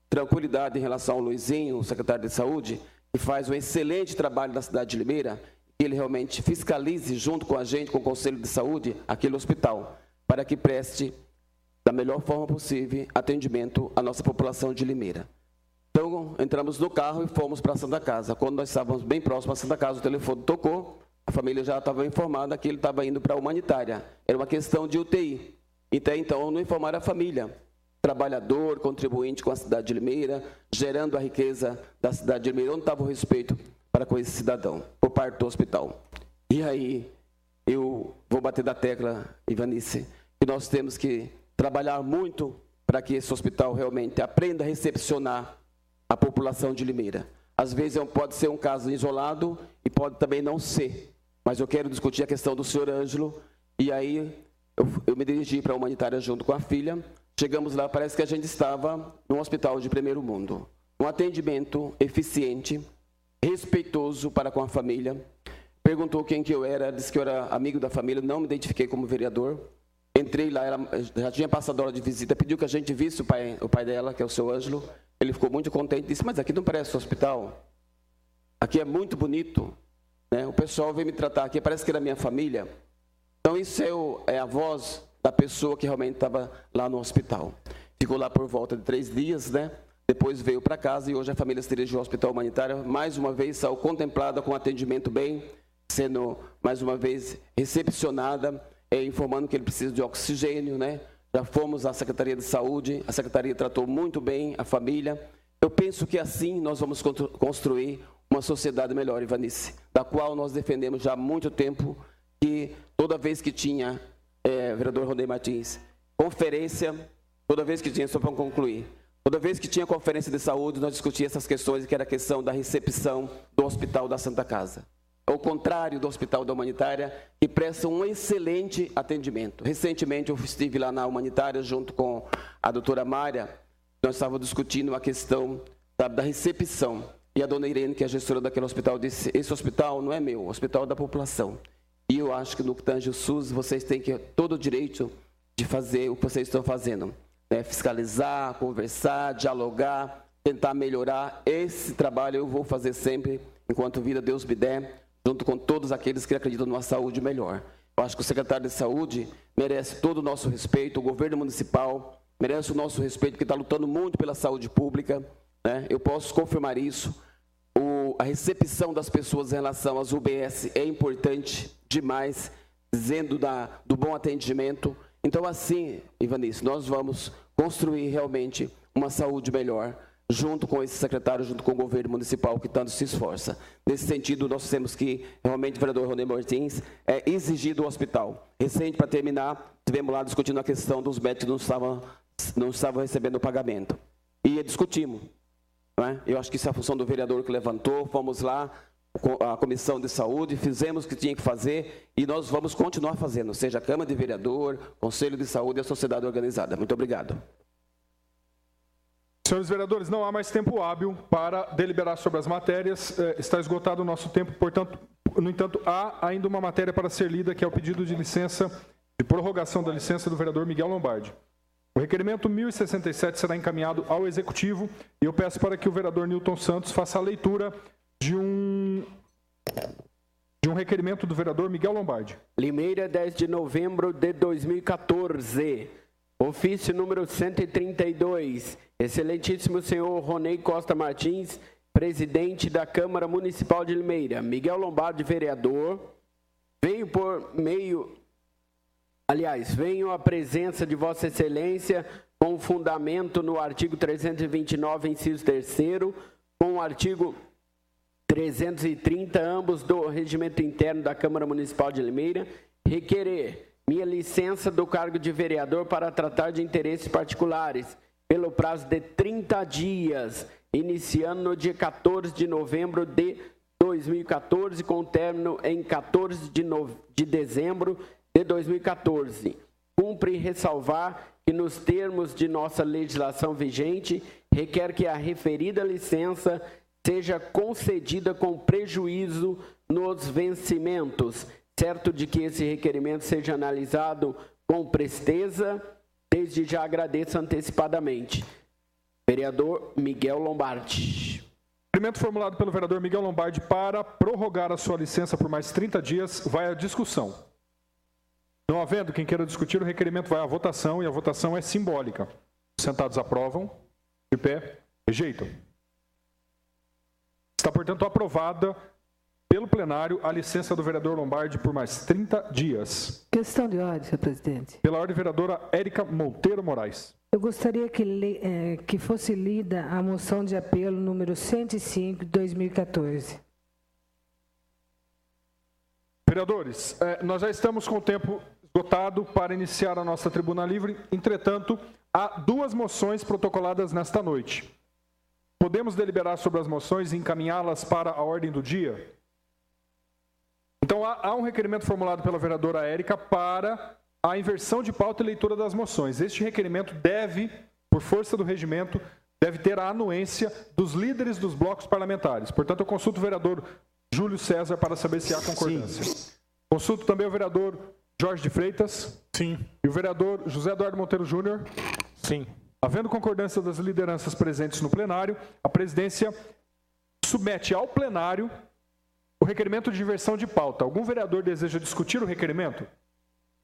tranquilidade em relação ao Luizinho, o secretário de Saúde, que faz um excelente trabalho na cidade de Limeira, que ele realmente fiscalize, junto com a gente, com o Conselho de Saúde, aquele hospital, para que preste, da melhor forma possível, atendimento à nossa população de Limeira. Então, entramos no carro e fomos para a Santa Casa. Quando nós estávamos bem próximos à Santa Casa, o telefone tocou, a família já estava informada que ele estava indo para a humanitária. Era uma questão de UTI. Até então, não informaram a família. Trabalhador, contribuinte com a cidade de Limeira, gerando a riqueza da cidade de Limeira. Onde estava o respeito para com esse cidadão, por parte do hospital? E aí, eu vou bater da tecla, Ivanice, que nós temos que trabalhar muito para que esse hospital realmente aprenda a recepcionar a população de Limeira. Às vezes pode ser um caso isolado e pode também não ser. Mas eu quero discutir a questão do senhor Ângelo. E aí eu me dirigi para a humanitária junto com a filha. Chegamos lá, parece que a gente estava num hospital de primeiro mundo. Um atendimento eficiente, respeitoso para com a família. Perguntou quem que eu era, disse que eu era amigo da família, não me identifiquei como vereador. Entrei lá, ela já tinha passado a hora de visita, pediu que a gente visse o pai dela, que é o seu Ângelo. Ele ficou muito contente, disse, mas aqui não parece um hospital? Aqui é muito bonito, né? O pessoal veio me tratar aqui, parece que era minha família. Então isso é a voz da pessoa que realmente estava lá no hospital. Ficou lá por volta de 3 dias, né? Depois veio para casa e hoje a família se dirigiu ao hospital humanitário. Mais uma vez saiu contemplada com atendimento bem, sendo mais uma vez recepcionada, informando que ele precisa de oxigênio, né? Já fomos à Secretaria de Saúde, a Secretaria tratou muito bem a família. Eu penso que assim nós vamos construir uma sociedade melhor, Ivanice, da qual nós defendemos já há muito tempo, que toda vez que tinha, vereador Ronei Martins, conferência, toda vez que tinha, só para concluir, toda vez que tinha conferência de saúde, nós discutíamos essas questões, que era a questão da recepção do Hospital da Santa Casa. Ao contrário do Hospital da Humanitária, que presta um excelente atendimento. Recentemente eu estive lá na Humanitária junto com a doutora Mária, nós estávamos discutindo a questão da recepção. E a dona Irene, que é a gestora daquele hospital, disse, esse hospital não é meu, o hospital é da população. E eu acho que no que tange o SUS, vocês têm todo o direito de fazer o que vocês estão fazendo. Né? Fiscalizar, conversar, dialogar, tentar melhorar. Esse trabalho eu vou fazer sempre, enquanto vida Deus me der, junto com todos aqueles que acreditam numa saúde melhor. Eu acho que o secretário de Saúde merece todo o nosso respeito, o governo municipal merece o nosso respeito, porque está lutando muito pela saúde pública, né? Eu posso confirmar isso. A recepção das pessoas em relação às UBS é importante demais, dizendo do bom atendimento. Então, assim, Ivanice, nós vamos construir realmente uma saúde melhor, junto com esse secretário, junto com o governo municipal que tanto se esforça. Nesse sentido, nós temos que, realmente, o vereador Ronei Martins, exigir do hospital. Recente, para terminar, estivemos lá discutindo a questão dos médicos que não estavam recebendo o pagamento. E discutimos. Não é? Eu acho que isso é a função do vereador que levantou, fomos lá, a Comissão de Saúde, fizemos o que tinha que fazer e nós vamos continuar fazendo, seja a Câmara de Vereador, Conselho de Saúde e a sociedade organizada. Muito obrigado. Senhores vereadores, não há mais tempo hábil para deliberar sobre as matérias. Está esgotado o nosso tempo, portanto, no entanto, há ainda uma matéria para ser lida, que é o pedido de licença, de prorrogação da licença do vereador Miguel Lombardi. O requerimento 1067 será encaminhado ao Executivo e eu peço para que o vereador Newton Santos faça a leitura de um requerimento do vereador Miguel Lombardi. Limeira, 10 de novembro de 2014. Ofício número 132. Excelentíssimo senhor Ronei Costa Martins, presidente da Câmara Municipal de Limeira. Miguel Lombardi, vereador, venho à presença de Vossa Excelência com fundamento no artigo 329, inciso 3º, com o artigo 330, ambos do Regimento Interno da Câmara Municipal de Limeira, requerer minha licença do cargo de vereador para tratar de interesses particulares, pelo prazo de 30 dias, iniciando no dia 14 de novembro de 2014, com término em 14 de dezembro de 2014. Cumpre ressalvar que, nos termos de nossa legislação vigente, requer que a referida licença seja concedida com prejuízo nos vencimentos, certo de que esse requerimento seja analisado com presteza. Desde já agradeço antecipadamente. Vereador Miguel Lombardi. Requerimento formulado pelo vereador Miguel Lombardi para prorrogar a sua licença por mais 30 dias vai à discussão. Não havendo quem queira discutir, o requerimento vai à votação e a votação é simbólica. Os sentados aprovam, de pé, rejeitam. Está, portanto, aprovada pelo plenário a licença do vereador Lombardi por mais 30 dias. Questão de ordem, senhor presidente. Pela ordem, vereadora Érica Monteiro Moraes. Eu gostaria que fosse lida a moção de apelo número 105 de 2014. Vereadores, nós já estamos com o tempo esgotado para iniciar a nossa tribuna livre. Entretanto, há 2 moções protocoladas nesta noite. Podemos deliberar sobre as moções e encaminhá-las para a ordem do dia? Então, há um requerimento formulado pela vereadora Érica para a inversão de pauta e leitura das moções. Este requerimento deve, por força do regimento, deve ter a anuência dos líderes dos blocos parlamentares. Portanto, eu consulto o vereador Júlio César para saber se há concordância. Sim. Consulto também o vereador Jorge de Freitas. Sim. E o vereador José Eduardo Monteiro Júnior. Sim. Havendo concordância das lideranças presentes no plenário, a presidência submete ao plenário o requerimento de inversão de pauta. Algum vereador deseja discutir o requerimento?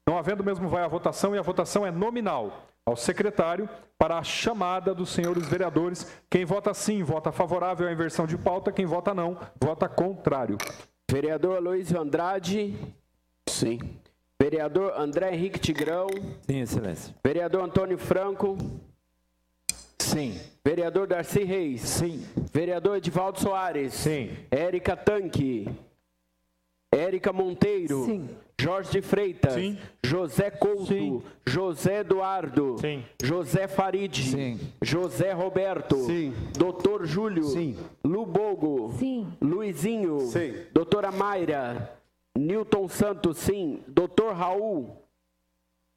Não havendo, mesmo vai à votação, e a votação é nominal. Ao secretário, para a chamada dos senhores vereadores. Quem vota sim, vota favorável à inversão de pauta. Quem vota não, vota contrário. Vereador Aloysio Andrade. Sim. Vereador André Henrique Tigrão. Sim, excelência. Vereador Antônio Franco. Sim. Vereador Darcy Reis. Sim. Vereador Edivaldo Soares. Sim. Érica Tanque. Érica Monteiro. Sim. Jorge de Freitas. Sim. José Couto. Sim. José Eduardo. Sim. José Farid. Sim. José Roberto. Sim. Doutor Júlio. Sim. Lubogo. Sim. Luizinho. Sim. Doutora Mayra. Newton Santos, sim. Doutor Raul.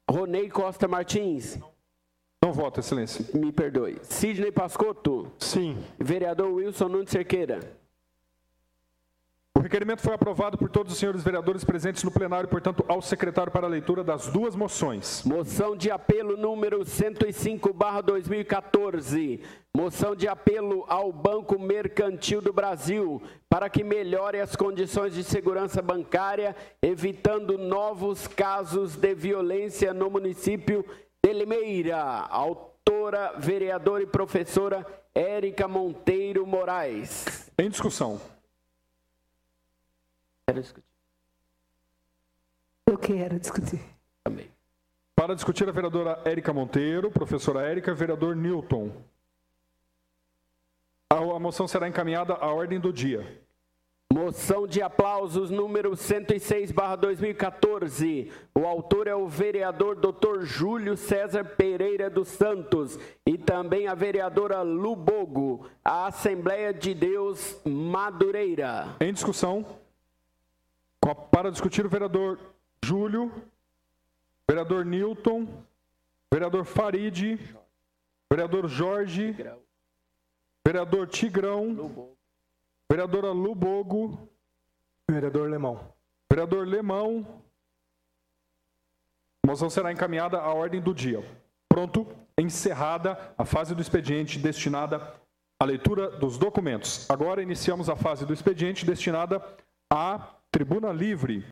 Ronei Costa Martins. Não voto, excelência. Me perdoe. Sidney Pascotto. Sim. Vereador Wilson Nunes Cerqueira. O requerimento foi aprovado por todos os senhores vereadores presentes no plenário, portanto, ao secretário para a leitura das 2 moções. Moção de apelo número 105/2014. Moção de apelo ao Banco Mercantil do Brasil para que melhore as condições de segurança bancária, evitando novos casos de violência no município de Limeira. Autora, vereadora e professora Érica Monteiro Moraes. Em discussão. Quero discutir. Eu quero discutir. Também. Para discutir, a vereadora Érica Monteiro, professora Érica, vereador Newton. A moção será encaminhada à ordem do dia. Moção de aplausos número 106/2014. O autor é o vereador Dr. Júlio César Pereira dos Santos e também a vereadora Lubogo, a Assembleia de Deus Madureira. Em discussão. Para discutir, o vereador Júlio, vereador Newton, vereador Farid, vereador Jorge, vereador Tigrão, vereadora Lubogo, Vereador Lemão. vereador Lemão. A moção será encaminhada à ordem do dia. Pronto, encerrada a fase do expediente destinada à leitura dos documentos. Agora iniciamos a fase do expediente destinada à tribuna livre.